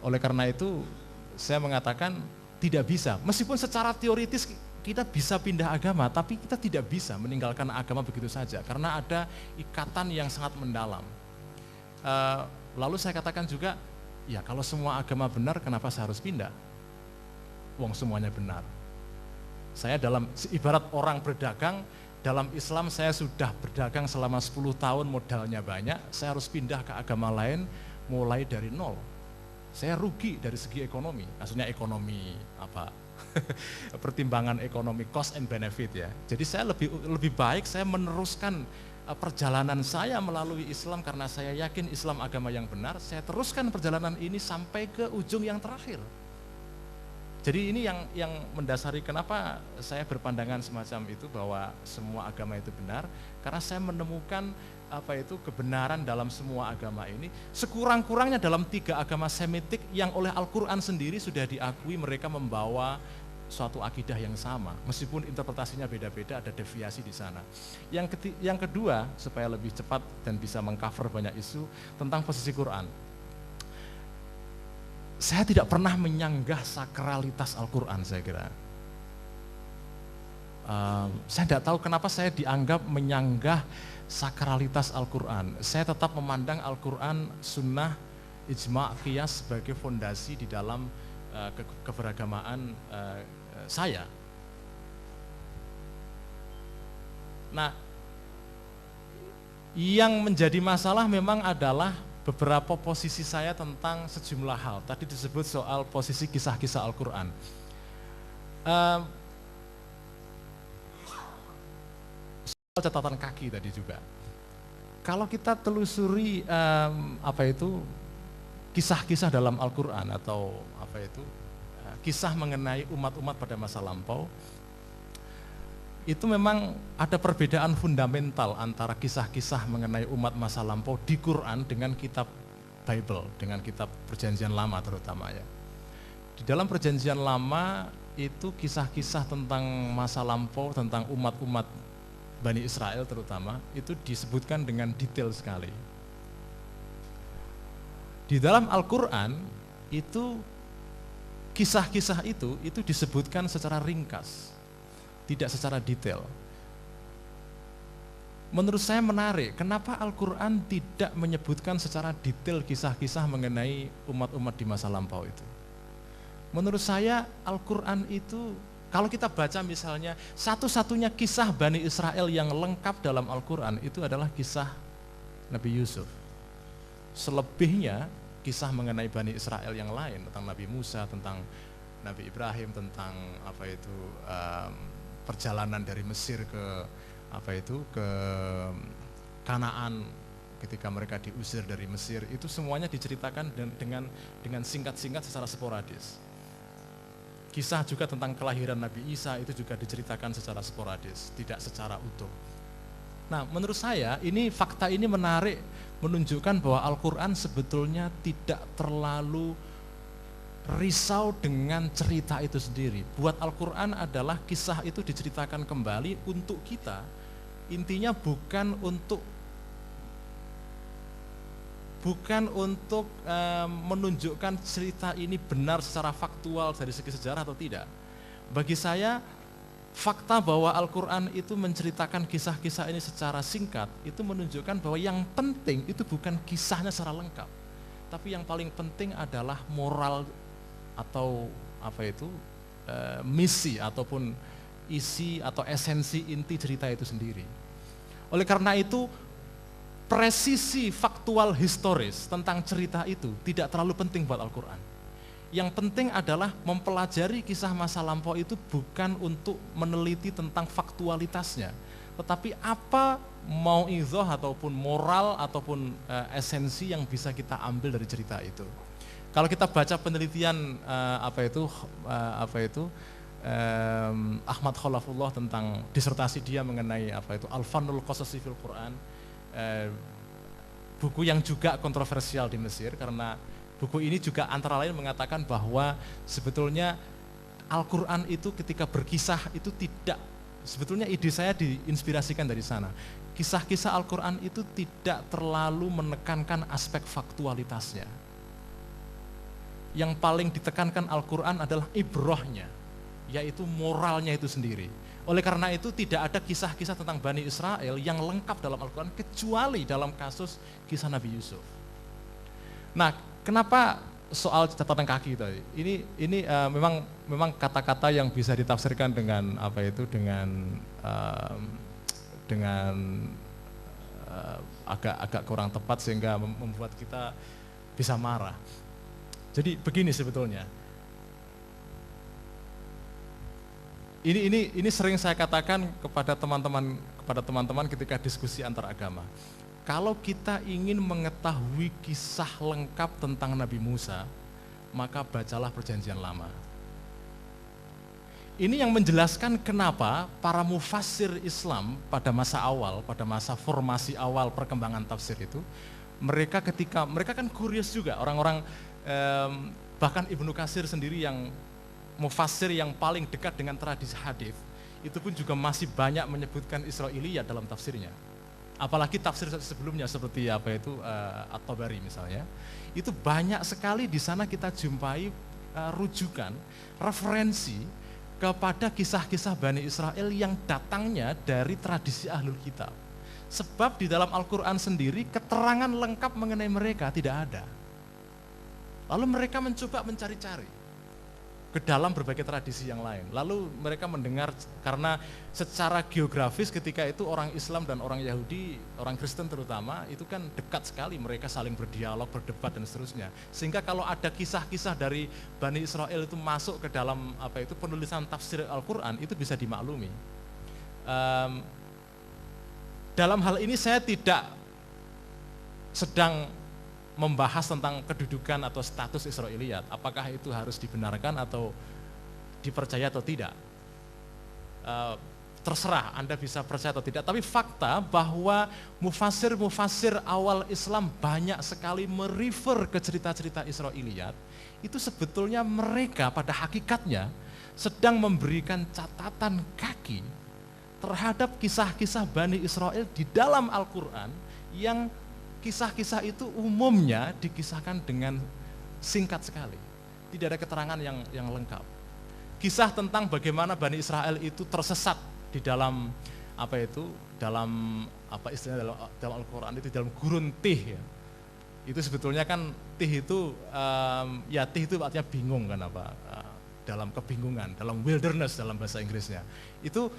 Oleh karena itu saya mengatakan tidak bisa. Meskipun secara teoritis kita bisa pindah agama, tapi kita tidak bisa meninggalkan agama begitu saja karena ada ikatan yang sangat mendalam. Lalu saya katakan juga, ya kalau semua agama benar, kenapa saya harus pindah? Wong semuanya benar. Saya ibarat orang berdagang, dalam Islam saya sudah berdagang selama 10 tahun, modalnya banyak, saya harus pindah ke agama lain mulai dari nol. Saya rugi dari segi ekonomi, maksudnya ekonomi pertimbangan ekonomi, cost and benefit ya. Jadi saya lebih baik saya meneruskan perjalanan saya melalui Islam karena saya yakin Islam agama yang benar, saya teruskan perjalanan ini sampai ke ujung yang terakhir. Jadi ini yang mendasari kenapa saya berpandangan semacam itu bahwa semua agama itu benar, karena saya menemukan kebenaran dalam semua agama ini, sekurang-kurangnya dalam 3 agama Semitik yang oleh Al-Quran sendiri sudah diakui mereka membawa suatu akidah yang sama, meskipun interpretasinya beda-beda, ada deviasi di sana. Yang kedua, supaya lebih cepat dan bisa mengcover banyak isu tentang posisi Quran. Saya tidak pernah menyanggah sakralitas Al-Quran, saya kira. Saya tidak tahu kenapa saya dianggap menyanggah sakralitas Al-Quran. Saya tetap memandang Al-Quran, sunnah, ijma', qiyas sebagai fondasi di dalam keberagamaan saya. Nah, yang menjadi masalah memang adalah beberapa posisi saya tentang sejumlah hal. Tadi disebut soal posisi kisah-kisah Al-Quran. Soal catatan kaki tadi juga. Kalau kita telusuri kisah-kisah dalam Al-Quran atau kisah mengenai umat-umat pada masa lampau, itu memang ada perbedaan fundamental antara kisah-kisah mengenai umat masa lampau di Quran dengan kitab Bible, dengan kitab Perjanjian Lama terutama ya. Di dalam Perjanjian Lama itu kisah-kisah tentang masa lampau, tentang umat-umat Bani Israel terutama, itu disebutkan dengan detail sekali. Di dalam Al-Quran itu kisah-kisah itu disebutkan secara ringkas, tidak secara detail. Menurut saya menarik, kenapa Al-Quran tidak menyebutkan secara detail kisah-kisah mengenai umat-umat di masa lampau itu. Menurut saya Al-Quran itu, kalau kita baca misalnya, satu-satunya kisah Bani Israel yang lengkap dalam Al-Quran itu adalah kisah Nabi Yusuf. Selebihnya kisah mengenai Bani Israel yang lain, tentang Nabi Musa, tentang Nabi Ibrahim, tentang perjalanan dari Mesir ke ke Kanaan ketika mereka diusir dari Mesir, itu semuanya diceritakan dengan singkat-singkat secara sporadis. Kisah juga tentang kelahiran Nabi Isa itu juga diceritakan secara sporadis, tidak secara utuh. Nah, menurut saya fakta ini menarik, menunjukkan bahwa Al-Quran sebetulnya tidak terlalu risau dengan cerita itu sendiri. Buat Al-Quran adalah kisah itu diceritakan kembali untuk kita. Intinya bukan untuk menunjukkan cerita ini benar secara faktual dari segi sejarah atau tidak. Bagi saya, fakta bahwa Al-Quran itu menceritakan kisah-kisah ini secara singkat, itu menunjukkan bahwa yang penting itu bukan kisahnya secara lengkap, tapi yang paling penting adalah moral atau misi ataupun isi atau esensi inti cerita itu sendiri. Oleh karena itu, presisi faktual historis tentang cerita itu tidak terlalu penting buat Al-Quran. Yang penting adalah mempelajari kisah masa lampau itu bukan untuk meneliti tentang faktualitasnya, tetapi apa mau'izah ataupun moral ataupun esensi yang bisa kita ambil dari cerita itu. Kalau kita baca penelitian Ahmad Khalafullah tentang disertasi dia mengenai Al-Fannul Qasasi fil Quran, buku yang juga kontroversial di Mesir, karena buku ini juga antara lain mengatakan bahwa sebetulnya Al-Quran itu ketika berkisah itu tidak, sebetulnya ide saya diinspirasikan dari sana. Kisah-kisah Al-Quran itu tidak terlalu menekankan aspek faktualitasnya. Yang paling ditekankan Al-Quran adalah ibrahnya, yaitu moralnya itu sendiri. Oleh karena itu tidak ada kisah-kisah tentang Bani Israel yang lengkap dalam Al-Quran kecuali dalam kasus kisah Nabi Yusuf. Nah, kenapa soal catatan kaki tadi? Ini memang kata-kata yang bisa ditafsirkan dengan agak kurang tepat sehingga membuat kita bisa marah. Jadi begini sebetulnya. Ini sering saya katakan kepada teman-teman ketika diskusi antar agama. Kalau kita ingin mengetahui kisah lengkap tentang Nabi Musa, maka bacalah Perjanjian Lama. Ini yang menjelaskan kenapa para mufassir Islam pada masa awal, pada masa formasi awal perkembangan tafsir itu, mereka kan kurios juga, orang-orang bahkan Ibnu Katsir sendiri yang mufassir yang paling dekat dengan tradisi hadis, itu pun juga masih banyak menyebutkan Israiliyat dalam tafsirnya. Apalagi tafsir sebelumnya seperti At-Tabari misalnya, itu banyak sekali di sana kita jumpai rujukan, referensi kepada kisah-kisah Bani Israel yang datangnya dari tradisi Ahlul Kitab. Sebab di dalam Al-Quran sendiri keterangan lengkap mengenai mereka tidak ada. Lalu mereka mencoba mencari-cari ke dalam berbagai tradisi yang lain. Lalu mereka mendengar, karena secara geografis ketika itu orang Islam dan orang Yahudi, orang Kristen terutama, itu kan dekat sekali, mereka saling berdialog, berdebat dan seterusnya. Sehingga kalau ada kisah-kisah dari Bani Israel itu masuk ke dalam penulisan tafsir Al-Quran, itu bisa dimaklumi. Dalam hal ini saya tidak sedang membahas tentang kedudukan atau status Israiliyat, apakah itu harus dibenarkan atau dipercaya atau tidak. terserah Anda bisa percaya atau tidak, tapi fakta bahwa mufasir-mufasir awal Islam banyak sekali merefer ke cerita-cerita Israiliyat, itu sebetulnya mereka pada hakikatnya sedang memberikan catatan kaki terhadap kisah-kisah Bani Israel di dalam Al-Quran, yang kisah-kisah itu umumnya dikisahkan dengan singkat sekali, tidak ada keterangan yang lengkap. Kisah tentang bagaimana Bani Israel itu tersesat di dalam dalam Al-Quran itu, dalam gurun Tih ya. Itu sebetulnya kan Tih itu Tih itu artinya bingung kan dalam kebingungan, dalam wilderness dalam bahasa Inggrisnya. Itu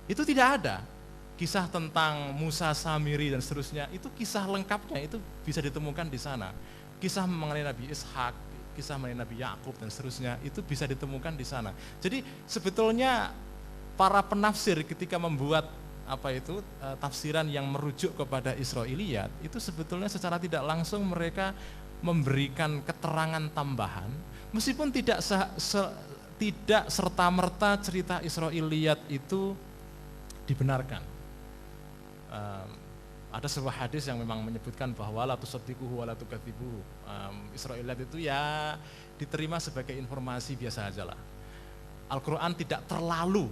tidak ada kisah tentang Musa Samiri dan seterusnya, itu kisah lengkapnya itu bisa ditemukan di sana. Kisah mengenai Nabi Ishak, kisah mengenai Nabi Yakub dan seterusnya itu bisa ditemukan di sana. Jadi sebetulnya para penafsir ketika membuat tafsiran yang merujuk kepada Israiliyat, itu sebetulnya secara tidak langsung mereka memberikan keterangan tambahan, meskipun tidak serta-merta cerita Israiliyat itu dibenarkan. Ada sebuah hadis yang memang menyebutkan bahwa la tusaddiquhu wa la tukadzibuhu. Israiliyat itu ya diterima sebagai informasi biasa aja lah. Al-Quran tidak terlalu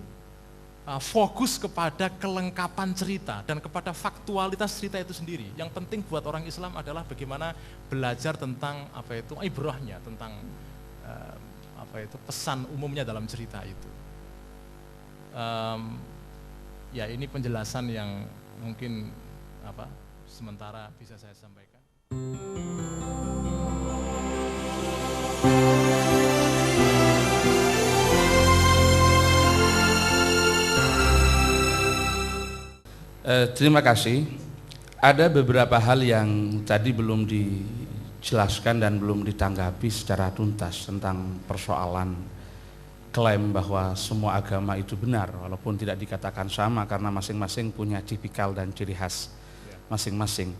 fokus kepada kelengkapan cerita dan kepada faktualitas cerita itu sendiri. Yang penting buat orang Islam adalah bagaimana belajar tentang ibrahnya, tentang pesan umumnya dalam cerita itu. Ya ini penjelasan yang mungkin sementara bisa saya sampaikan. Terima kasih. Ada beberapa hal yang tadi belum dijelaskan dan belum ditanggapi secara tuntas tentang persoalan klaim bahwa semua agama itu benar, walaupun tidak dikatakan sama karena masing-masing punya tipikal dan ciri khas masing-masing.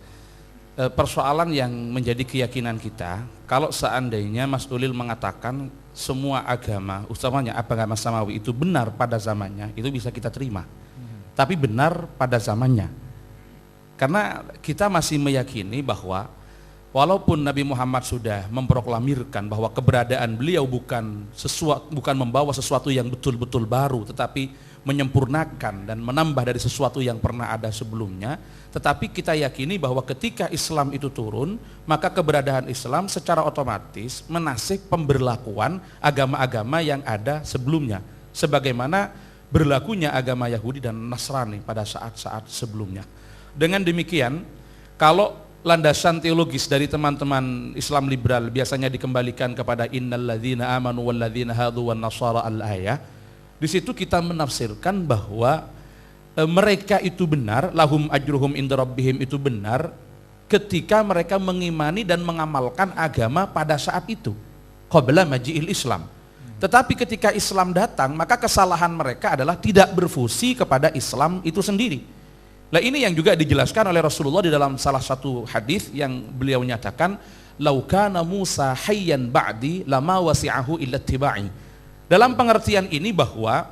Persoalan yang menjadi keyakinan kita, kalau seandainya Mas Ulil mengatakan semua agama, utamanya agama samawi itu benar pada zamannya, itu bisa kita terima. Tapi benar pada zamannya. Karena kita masih meyakini bahwa walaupun Nabi Muhammad sudah memproklamirkan bahwa keberadaan beliau bukan membawa sesuatu yang betul-betul baru, tetapi menyempurnakan dan menambah dari sesuatu yang pernah ada sebelumnya, tetapi kita yakini bahwa ketika Islam itu turun, maka keberadaan Islam secara otomatis menasih pemberlakuan agama-agama yang ada sebelumnya, sebagaimana berlakunya agama Yahudi dan Nasrani pada saat-saat sebelumnya. Dengan demikian, kalau landasan teologis dari teman-teman Islam liberal biasanya dikembalikan kepada innalladzina amanu walladzina hadu wan nasara al-ayah, di situ kita menafsirkan bahwa mereka itu benar, lahum ajruhum inda rabbihim itu benar ketika mereka mengimani dan mengamalkan agama pada saat itu, qabla maji'il Islam. Tetapi ketika Islam datang, maka kesalahan mereka adalah tidak berfusi kepada Islam itu sendiri. Nah ini yang juga dijelaskan oleh Rasulullah di dalam salah satu hadis yang beliau nyatakan, "Lau kana Musa hayyan ba'di lama wasi'ahu illa ittiba'i." Dalam pengertian ini bahwa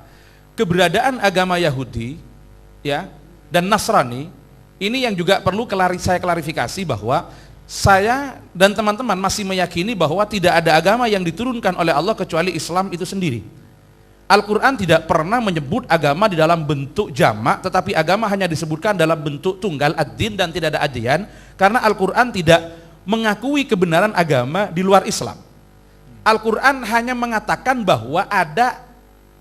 keberadaan agama Yahudi ya dan Nasrani ini yang juga perlu saya klarifikasi bahwa saya dan teman-teman masih meyakini bahwa tidak ada agama yang diturunkan oleh Allah kecuali Islam itu sendiri. Al-Quran tidak pernah menyebut agama di dalam bentuk jamak, tetapi agama hanya disebutkan dalam bentuk tunggal, ad-din, dan tidak ada adian, karena Al-Quran tidak mengakui kebenaran agama di luar Islam. Al-Quran hanya mengatakan bahwa ada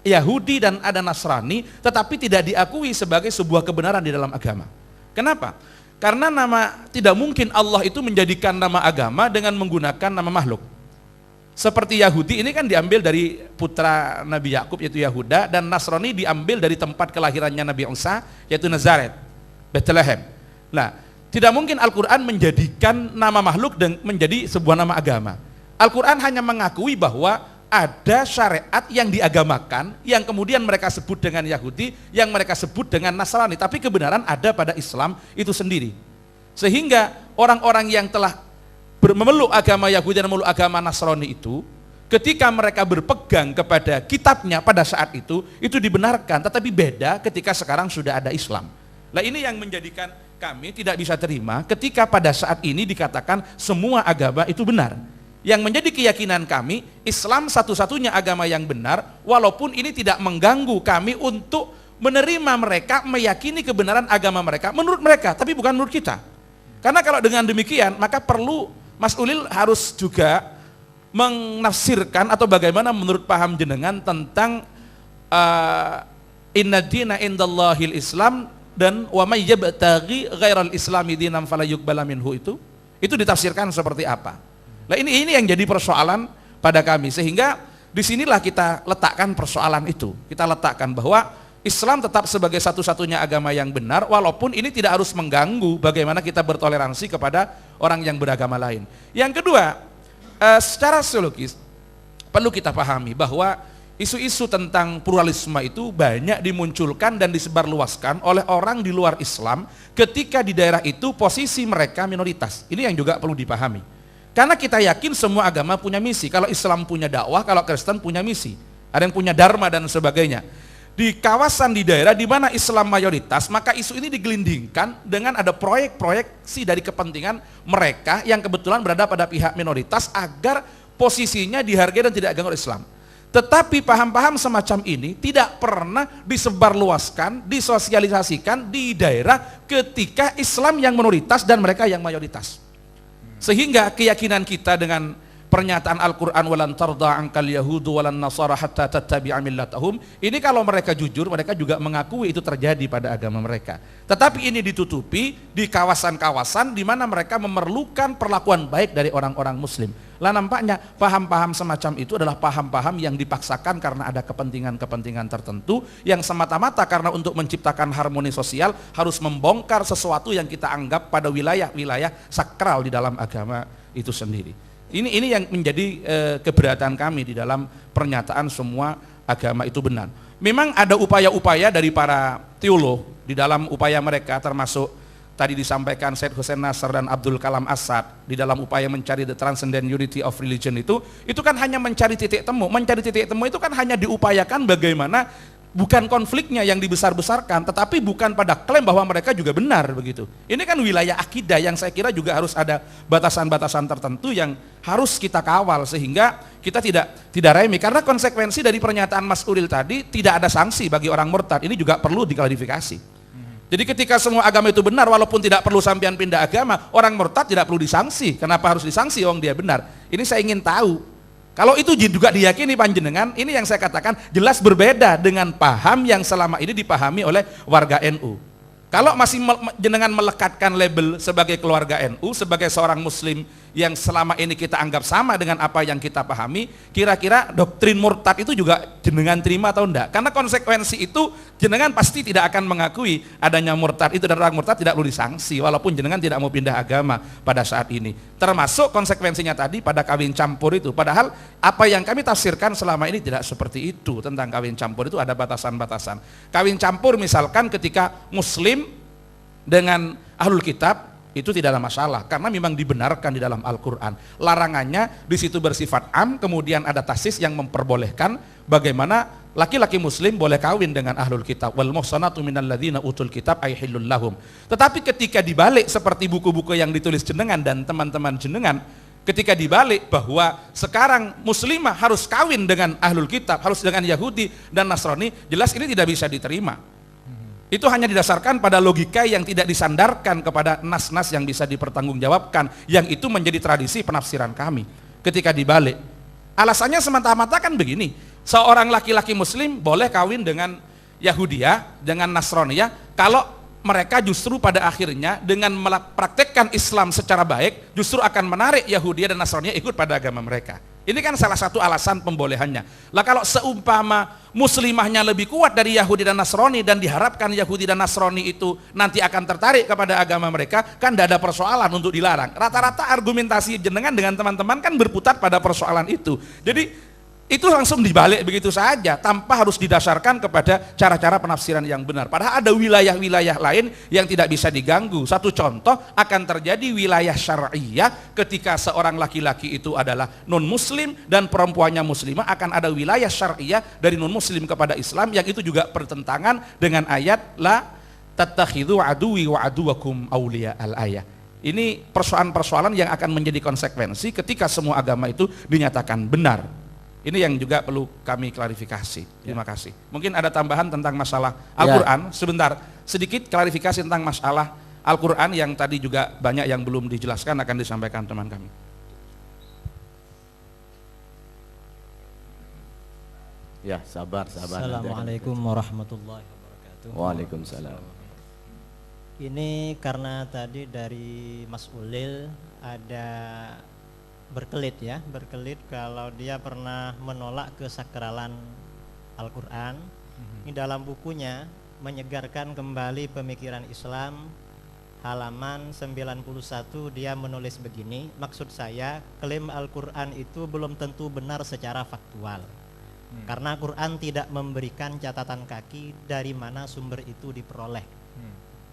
Yahudi dan ada Nasrani, tetapi tidak diakui sebagai sebuah kebenaran di dalam agama. Kenapa? Karena tidak mungkin Allah itu menjadikan nama agama dengan menggunakan nama makhluk. Seperti Yahudi ini kan diambil dari putra Nabi Yakub yaitu Yahuda, dan Nasrani diambil dari tempat kelahirannya Nabi Isa yaitu Nazaret, Bethlehem. Nah, tidak mungkin Al-Quran menjadikan nama makhluk dan menjadi sebuah nama agama. Al-Quran hanya mengakui bahwa ada syariat yang diagamakan yang kemudian mereka sebut dengan Yahudi, yang mereka sebut dengan Nasrani, tapi kebenaran ada pada Islam itu sendiri. Sehingga orang-orang yang telah memeluk agama Yahudi dan memeluk agama Nasrani itu, ketika mereka berpegang kepada kitabnya pada saat itu dibenarkan, tetapi beda ketika sekarang sudah ada Islam. Nah ini yang menjadikan kami tidak bisa terima ketika pada saat ini dikatakan semua agama itu benar. Yang menjadi keyakinan kami, Islam satu-satunya agama yang benar, walaupun ini tidak mengganggu kami untuk menerima mereka, meyakini kebenaran agama mereka menurut mereka, tapi bukan menurut kita. Karena kalau dengan demikian, maka perlu Mas Ulil harus juga menafsirkan atau bagaimana menurut paham jenengan tentang inna dina indallahil Islam dan wa may yabtaghi ghairal islami dinan fala yuqbala minhu, itu ditafsirkan seperti apa. Nah ini yang jadi persoalan pada kami, sehingga disinilah kita letakkan persoalan itu. Kita letakkan bahwa Islam tetap sebagai satu-satunya agama yang benar, walaupun ini tidak harus mengganggu bagaimana kita bertoleransi kepada orang yang beragama lain. Yang kedua, secara sosiologis perlu kita pahami bahwa isu-isu tentang pluralisme itu banyak dimunculkan dan disebarluaskan oleh orang di luar Islam ketika di daerah itu posisi mereka minoritas. Ini yang juga perlu dipahami. Karena kita yakin semua agama punya misi. Kalau Islam punya dakwah, kalau Kristen punya misi. Ada yang punya dharma dan sebagainya. Di kawasan di daerah di mana Islam mayoritas, maka isu ini digelindingkan dengan ada proyek-proyeksi dari kepentingan mereka yang kebetulan berada pada pihak minoritas agar posisinya dihargai dan tidak diganggu oleh Islam. Tetapi paham-paham semacam ini tidak pernah disebarluaskan, disosialisasikan di daerah ketika Islam yang minoritas dan mereka yang mayoritas. Sehingga keyakinan kita dengan pernyataan Al-Quran walan tarda angkal yahudu walan nasara hatta tattabi'a millatahum, ini kalau mereka jujur, mereka juga mengakui itu terjadi pada agama mereka. Tetapi ini ditutupi di kawasan-kawasan di mana mereka memerlukan perlakuan baik dari orang-orang muslim. Lah nampaknya paham-paham semacam itu adalah paham-paham yang dipaksakan karena ada kepentingan-kepentingan tertentu yang semata-mata karena untuk menciptakan harmoni sosial harus membongkar sesuatu yang kita anggap pada wilayah-wilayah sakral di dalam agama itu sendiri. Ini yang menjadi keberatan kami di dalam pernyataan semua agama itu benar. Memang ada upaya-upaya dari para teolog di dalam upaya mereka, termasuk tadi disampaikan Syed Hussein Nasr dan Abdul Kalam Asad di dalam upaya mencari the transcendent unity of religion itu kan hanya mencari titik temu. Mencari titik temu itu kan hanya diupayakan bagaimana bukan konfliknya yang dibesar-besarkan, tetapi bukan pada klaim bahwa mereka juga benar begitu. Ini kan wilayah akidah yang saya kira juga harus ada batasan-batasan tertentu yang harus kita kawal sehingga kita tidak remeh. Karena konsekuensi dari pernyataan Mas Ulil tadi tidak ada sanksi bagi orang murtad. Ini juga perlu diklarifikasi. Jadi ketika semua agama itu benar, walaupun tidak perlu sampean pindah agama, orang murtad tidak perlu disanksi. Kenapa harus disanksi? Wong dia benar. Ini saya ingin tahu. Kalau itu juga diyakini panjenengan, ini yang saya katakan jelas berbeda dengan paham yang selama ini dipahami oleh warga NU. Kalau masih jenengan melekatkan label sebagai keluarga NU, sebagai seorang muslim yang selama ini kita anggap sama dengan apa yang kita pahami, kira-kira doktrin murtad itu juga jenengan terima atau enggak? Karena konsekuensi itu jenengan pasti tidak akan mengakui adanya murtad itu, dan orang murtad tidak perlu disanksi walaupun jenengan tidak mau pindah agama pada saat ini. Termasuk konsekuensinya tadi pada kawin campur itu. Padahal apa yang kami tafsirkan selama ini tidak seperti itu. Tentang kawin campur itu ada batasan-batasan. Kawin campur misalkan ketika muslim dengan ahlul kitab itu tidak ada masalah karena memang dibenarkan di dalam Al-Quran. Larangannya di situ bersifat am, kemudian ada tasis yang memperbolehkan bagaimana laki-laki muslim boleh kawin dengan ahlul kitab. Wal muhsanatu minal ladzina utul kitab ay hillul lahum. Tetapi ketika dibalik seperti buku-buku yang ditulis jenengan dan teman-teman jenengan, ketika dibalik bahwa sekarang muslimah harus kawin dengan ahlul kitab, harus dengan Yahudi dan Nasrani, jelas ini tidak bisa diterima. Itu hanya didasarkan pada logika yang tidak disandarkan kepada nas-nas yang bisa dipertanggungjawabkan, yang itu menjadi tradisi penafsiran kami. Ketika dibalik, alasannya semata-mata kan begini, seorang laki-laki muslim boleh kawin dengan Yahudiyah, dengan Nasraniyah, kalau mereka justru pada akhirnya dengan mempraktekkan Islam secara baik, justru akan menarik Yahudiyah dan Nasraniyah ikut pada agama mereka. Ini kan salah satu alasan pembolehannya. Lah kalau seumpama muslimahnya lebih kuat dari Yahudi dan Nasrani dan diharapkan Yahudi dan Nasrani itu nanti akan tertarik kepada agama mereka, kan tidak ada persoalan untuk dilarang. Rata-rata argumentasi jenengan dengan teman-teman kan berputar pada persoalan itu. Jadi Itu langsung dibalik begitu saja tanpa harus didasarkan kepada cara-cara penafsiran yang benar. Padahal ada wilayah-wilayah lain yang tidak bisa diganggu. Satu contoh, akan terjadi wilayah syariah ketika seorang laki-laki itu adalah non muslim dan perempuannya muslimah, akan ada wilayah syariah dari non muslim kepada Islam yang itu juga bertentangan dengan ayat la tattakhidhu aduwi wa aduwakum auliya al-ayah. Ini persoalan-persoalan yang akan menjadi konsekuensi ketika semua agama itu dinyatakan benar. Ini yang juga perlu kami klarifikasi. Terima kasih. Mungkin ada tambahan tentang masalah Al-Quran. Sebentar, sedikit klarifikasi tentang masalah Al-Quran yang tadi juga banyak yang belum dijelaskan, akan disampaikan teman kami. Ya, sabar. Assalamualaikum warahmatullahi wabarakatuh. Waalaikumsalam. Ini karena tadi dari Mas Ulil ada berkelit kalau dia pernah menolak kesakralan Al-Quran. Ini dalam bukunya Menyegarkan Kembali Pemikiran Islam halaman 91 dia menulis begini, maksud saya klaim Al-Quran itu belum tentu benar secara faktual, karena Quran tidak memberikan catatan kaki dari mana sumber itu diperoleh.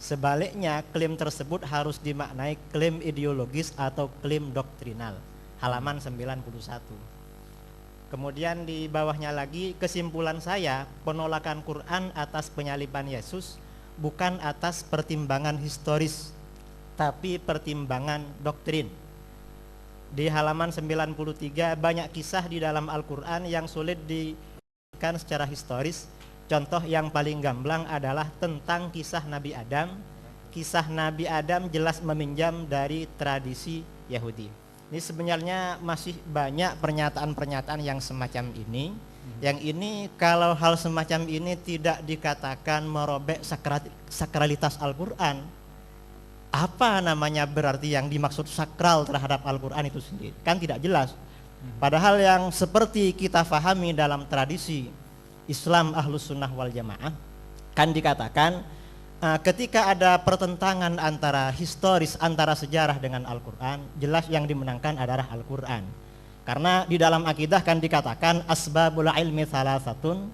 Sebaliknya klaim tersebut harus dimaknai klaim ideologis atau klaim doktrinal, halaman 91. Kemudian di bawahnya lagi, kesimpulan saya, penolakan Quran atas penyaliban Yesus bukan atas pertimbangan historis, tapi pertimbangan doktrin. Di halaman 93, banyak kisah di dalam Al-Quran yang sulit dibuktikan secara historis. Contoh yang paling gamblang adalah tentang kisah Nabi Adam. Kisah Nabi Adam jelas meminjam dari tradisi Yahudi. Ini sebenarnya masih banyak pernyataan-pernyataan yang semacam ini. Yang ini kalau hal semacam ini tidak dikatakan merobek sakralitas Al-Quran, apa namanya berarti yang dimaksud sakral terhadap Al-Quran itu sendiri? Kan tidak jelas. Padahal yang seperti kita fahami dalam tradisi Islam Ahlus Sunnah wal Jamaah, kan dikatakan ketika ada pertentangan antara historis, antara sejarah dengan Al-Quran, jelas yang dimenangkan adalah Al-Quran. Karena di dalam akidah kan dikatakan asbabul ilmi salasatun,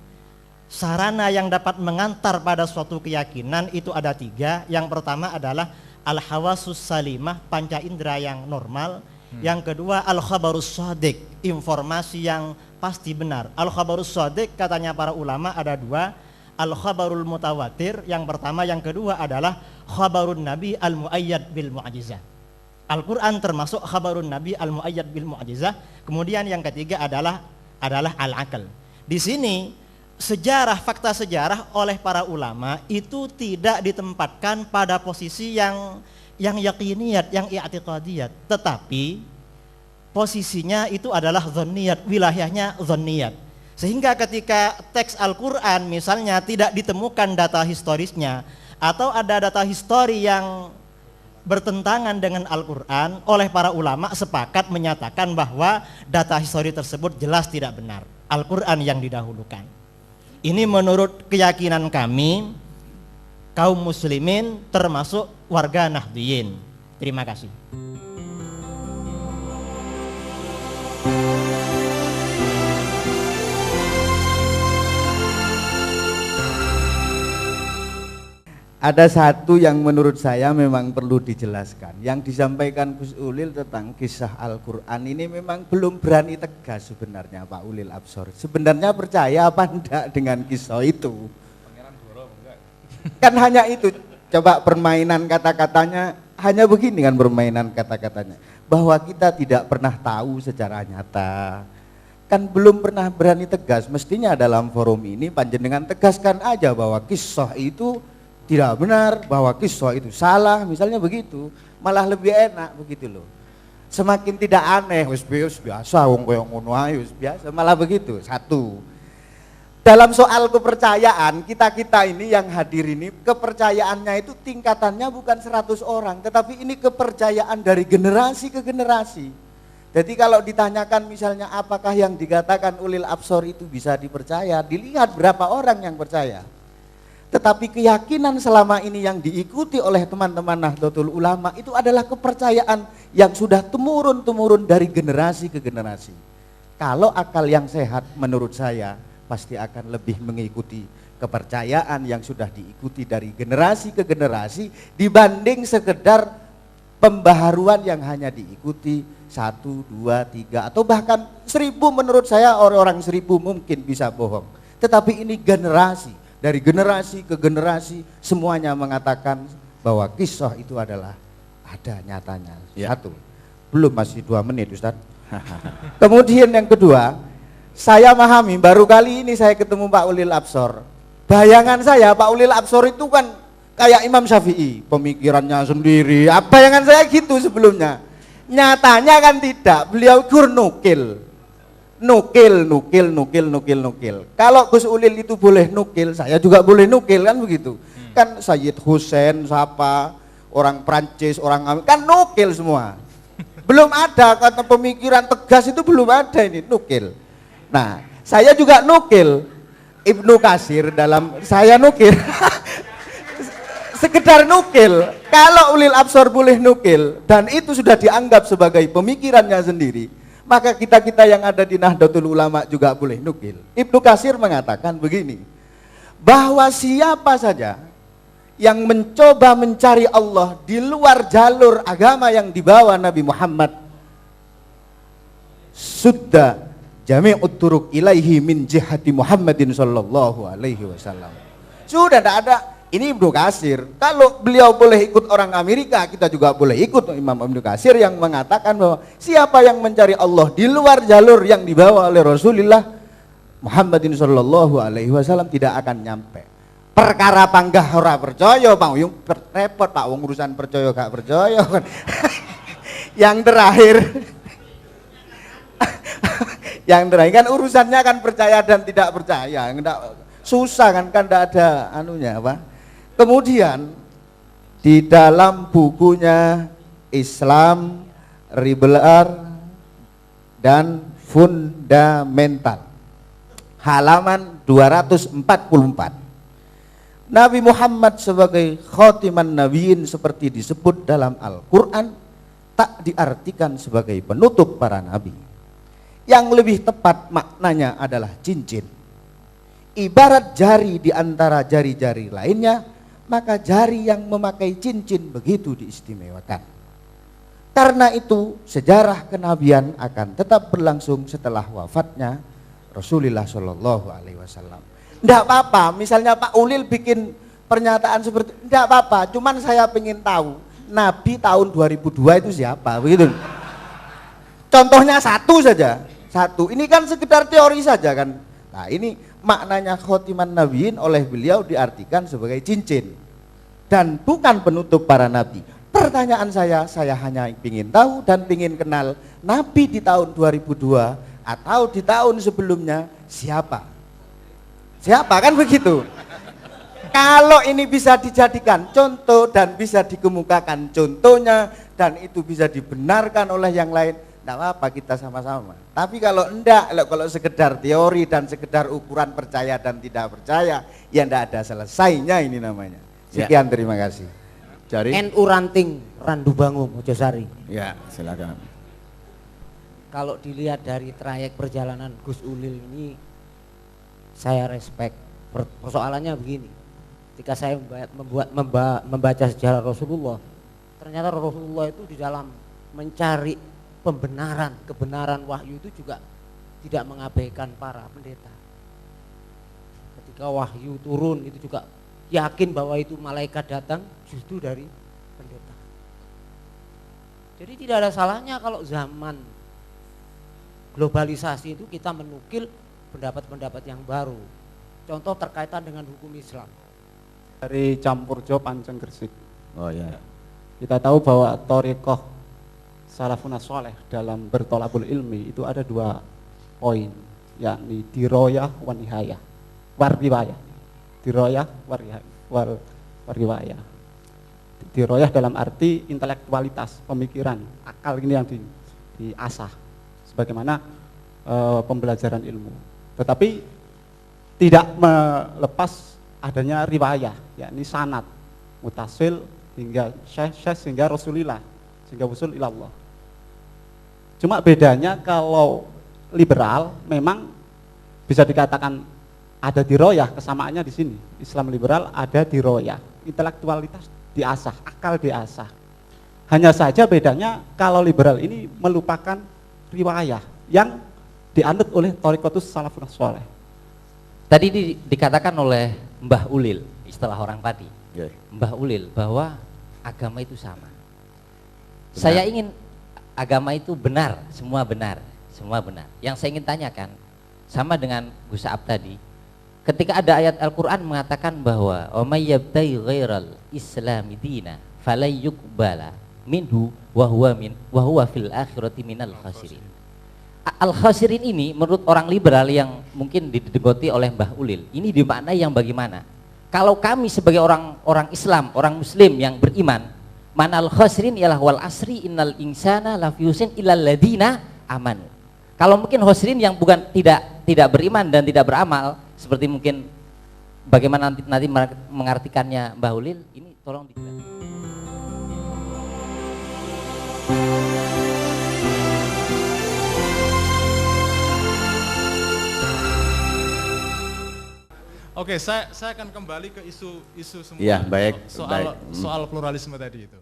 sarana yang dapat mengantar pada suatu keyakinan itu ada 3. Yang pertama adalah al-hawasus salimah, panca indera yang normal. Yang kedua al-khabarus shadiq, informasi yang pasti benar. Al-khabarus shadiq katanya para ulama ada 2. Al-khabarul mutawatir yang pertama, yang kedua adalah khabarun nabi al-muayyad bil mu'jizah. Al-Quran termasuk khabarun nabi al-muayyad bil mu'jizah. Kemudian yang ketiga adalah al-aql. Di sini sejarah, fakta sejarah oleh para ulama itu tidak ditempatkan pada posisi yang yakiniyat, yang i'tiqadiyat, tetapi posisinya itu adalah dhanniyat, wilayahnya dhanniyat. Sehingga ketika teks Al-Quran misalnya tidak ditemukan data historisnya, atau ada data histori yang bertentangan dengan Al-Quran, oleh para ulama sepakat menyatakan bahwa data histori tersebut jelas tidak benar, Al-Quran yang didahulukan. Ini menurut keyakinan kami kaum muslimin termasuk warga Nahdliyin. Terima kasih. Ada satu yang menurut saya memang perlu dijelaskan. Yang disampaikan Gus Ulil tentang kisah Al-Quran ini memang belum berani tegas sebenarnya Pak Ulil Absor. Sebenarnya percaya apa enggak dengan kisah itu? Kan hanya itu, coba permainan kata-katanya hanya begini kan, permainan kata-katanya. Bahwa kita tidak pernah tahu secara nyata. Kan belum pernah berani tegas. Mestinya dalam forum ini panjenengan tegaskan aja bahwa kisah itu tidak benar, bahwa kisah itu salah, misalnya begitu, malah lebih enak begitu loh. Semakin tidak aneh, wis biasa, wong koyo ngono ae wis biasa, malah begitu. Satu. Dalam soal kepercayaan, kita ini yang hadir ini, kepercayaannya itu tingkatannya bukan 100 orang, tetapi ini kepercayaan dari generasi ke generasi. Jadi kalau ditanyakan misalnya apakah yang dikatakan Ulil Absor itu bisa dipercaya, dilihat berapa orang yang percaya. Tetapi keyakinan selama ini yang diikuti oleh teman-teman Nahdlatul Ulama itu adalah kepercayaan yang sudah temurun-temurun dari generasi ke generasi. Kalau akal yang sehat menurut saya pasti akan lebih mengikuti kepercayaan yang sudah diikuti dari generasi ke generasi dibanding sekedar pembaharuan yang hanya diikuti 1, 2, 3 atau bahkan 1000. Menurut saya orang-orang 1000 mungkin bisa bohong. Tetapi ini generasi, dari generasi ke generasi semuanya mengatakan bahwa kisah itu adalah ada nyatanya. Ya. Satu, belum, masih 2 menit Ustaz. Kemudian yang kedua, saya memahami baru kali ini saya ketemu Pak Ulil Absor. Bayangan saya Pak Ulil Absor itu kan kayak Imam Syafi'i, pemikirannya sendiri. Bayangan saya gitu sebelumnya. Nyatanya kan tidak, beliau nukil. Kalau Gus Ulil itu boleh nukil, saya juga boleh nukil, kan begitu. Kan Sayyid Hussein, siapa, orang Prancis, orang Amerika, kan nukil semua. Belum ada kata pemikiran tegas itu, belum ada, ini nukil. Nah, saya juga nukil Ibnu Katsir dalam, saya nukil sekedar nukil. Kalau Ulil Absor boleh nukil dan itu sudah dianggap sebagai pemikirannya sendiri, maka kita-kita yang ada di Nahdlatul Ulama juga boleh nukil. Ibnu Katsir mengatakan begini, bahwa siapa saja yang mencoba mencari Allah di luar jalur agama yang dibawa Nabi Muhammad, sudda jami'ut turuq ilaihi min jihati Muhammadin sallallahu alaihi wasallam. Sudah tidak ada. Ini Ibnu Katsir. Kalau beliau boleh ikut orang Amerika, kita juga boleh ikut Imam Ibnu Katsir yang mengatakan bahwa siapa yang mencari Allah di luar jalur yang dibawa oleh Rasulullah Muhammadin sallallahu alaihi wasallam tidak akan nyampe. Perkara panggah ora percaya, Pak Yung repot Pak wong urusan percaya gak percaya kan. Yang terakhir yang terakhir kan urusannya kan percaya dan tidak percaya. Susah kan tidak ada anunya apa. Kemudian di dalam bukunya Islam Liberal dan Fundamental halaman 244, Nabi Muhammad sebagai khatiman nabiyyin seperti disebut dalam Al-Quran tak diartikan sebagai penutup para nabi. Yang lebih tepat maknanya adalah cincin. Ibarat jari di antara jari-jari lainnya, maka jari yang memakai cincin begitu diistimewakan. Karena itu sejarah kenabian akan tetap berlangsung setelah wafatnya Rasulullah Shallallahu Alaihi Wasallam. Tidak apa-apa, misalnya Pak Ulil bikin pernyataan seperti tidak apa-apa, cuman saya pengen tahu Nabi tahun 2002 itu siapa, begitu. Contohnya satu saja, satu. Ini kan sekedar teori saja kan. Nah ini maknanya khotiman nabiin oleh beliau diartikan sebagai cincin dan bukan penutup para nabi. Pertanyaan saya hanya ingin tahu dan ingin kenal Nabi di tahun 2002 atau di tahun sebelumnya siapa? Siapa kan begitu? Kalau ini bisa dijadikan contoh dan bisa dikemukakan contohnya dan itu bisa dibenarkan oleh yang lain, tidak apa-apa, kita sama-sama. Tapi kalau enggak, kalau sekedar teori dan sekedar ukuran percaya dan tidak percaya, ya enggak ada selesainya ini namanya. Sekian, terima kasih. Jari. NU Ranting Randu Bangu Mojosari. Ya, silakan. Kalau dilihat dari trayek perjalanan Gus Ulil ini, saya respect. Persoalannya begini, ketika saya membaca sejarah Rasulullah, ternyata Rasulullah itu di dalam mencari kebenaran wahyu itu juga tidak mengabaikan para pendeta. Ketika wahyu turun itu juga yakin bahwa itu malaikat datang justru dari pendeta. Jadi tidak ada salahnya kalau zaman globalisasi itu kita menukil pendapat-pendapat yang baru. Contoh terkaitan dengan hukum Islam. Dari Campurjo Pancen Gresik. Oh ya. Kita tahu bahwa thariqah salafun saleh dalam bertolabul ilmi itu ada 2 poin, yakni diroyah wa nihayah, warriwayah. Diroyah warriwayah. Diroyah dalam arti intelektualitas, pemikiran, akal ini yang diasah sebagaimana pembelajaran ilmu. Tetapi tidak melepas adanya riwayah, yakni sanad mutasil hingga syekh sehingga Rasulillah, sehingga usul ilallah. Cuma bedanya kalau liberal memang bisa dikatakan ada diroyah, kesamaannya di sini. Islam liberal ada diroyah, intelektualitas diasah, akal diasah. Hanya saja bedanya kalau liberal ini melupakan riwayah yang dianut oleh Thariqatus Salafus Shalih. Tadi dikatakan oleh Mbah Ulil, istilah orang tadi, Ya. Mbah Ulil, bahwa agama itu sama. Saya ingin agama itu benar, semua benar, semua benar. Yang saya ingin tanyakan, sama dengan Gus Saab tadi, ketika ada ayat Al-Quran mengatakan bahwa "Wa may yabtaghi ghairal islami dina falay yuqbala minhu wa huwa fil akhirati minal khasirin." Al-khasirin ini menurut orang liberal yang mungkin didegoti oleh Mbah Ulil, ini dimaknai yang bagaimana? Kalau kami sebagai orang Islam, orang Muslim yang beriman, mana al-khasirin ialah wal asri innal insana lafi khusrin illal ladina amanu. Kalau mungkin khasirin yang bukan tidak beriman dan tidak beramal, seperti mungkin bagaimana nanti mengartikannya Mbah Ulil, ini tolong dijelaskan. Oke, saya akan kembali ke isu semula Ya, baik, soal baik. soal pluralisme tadi itu.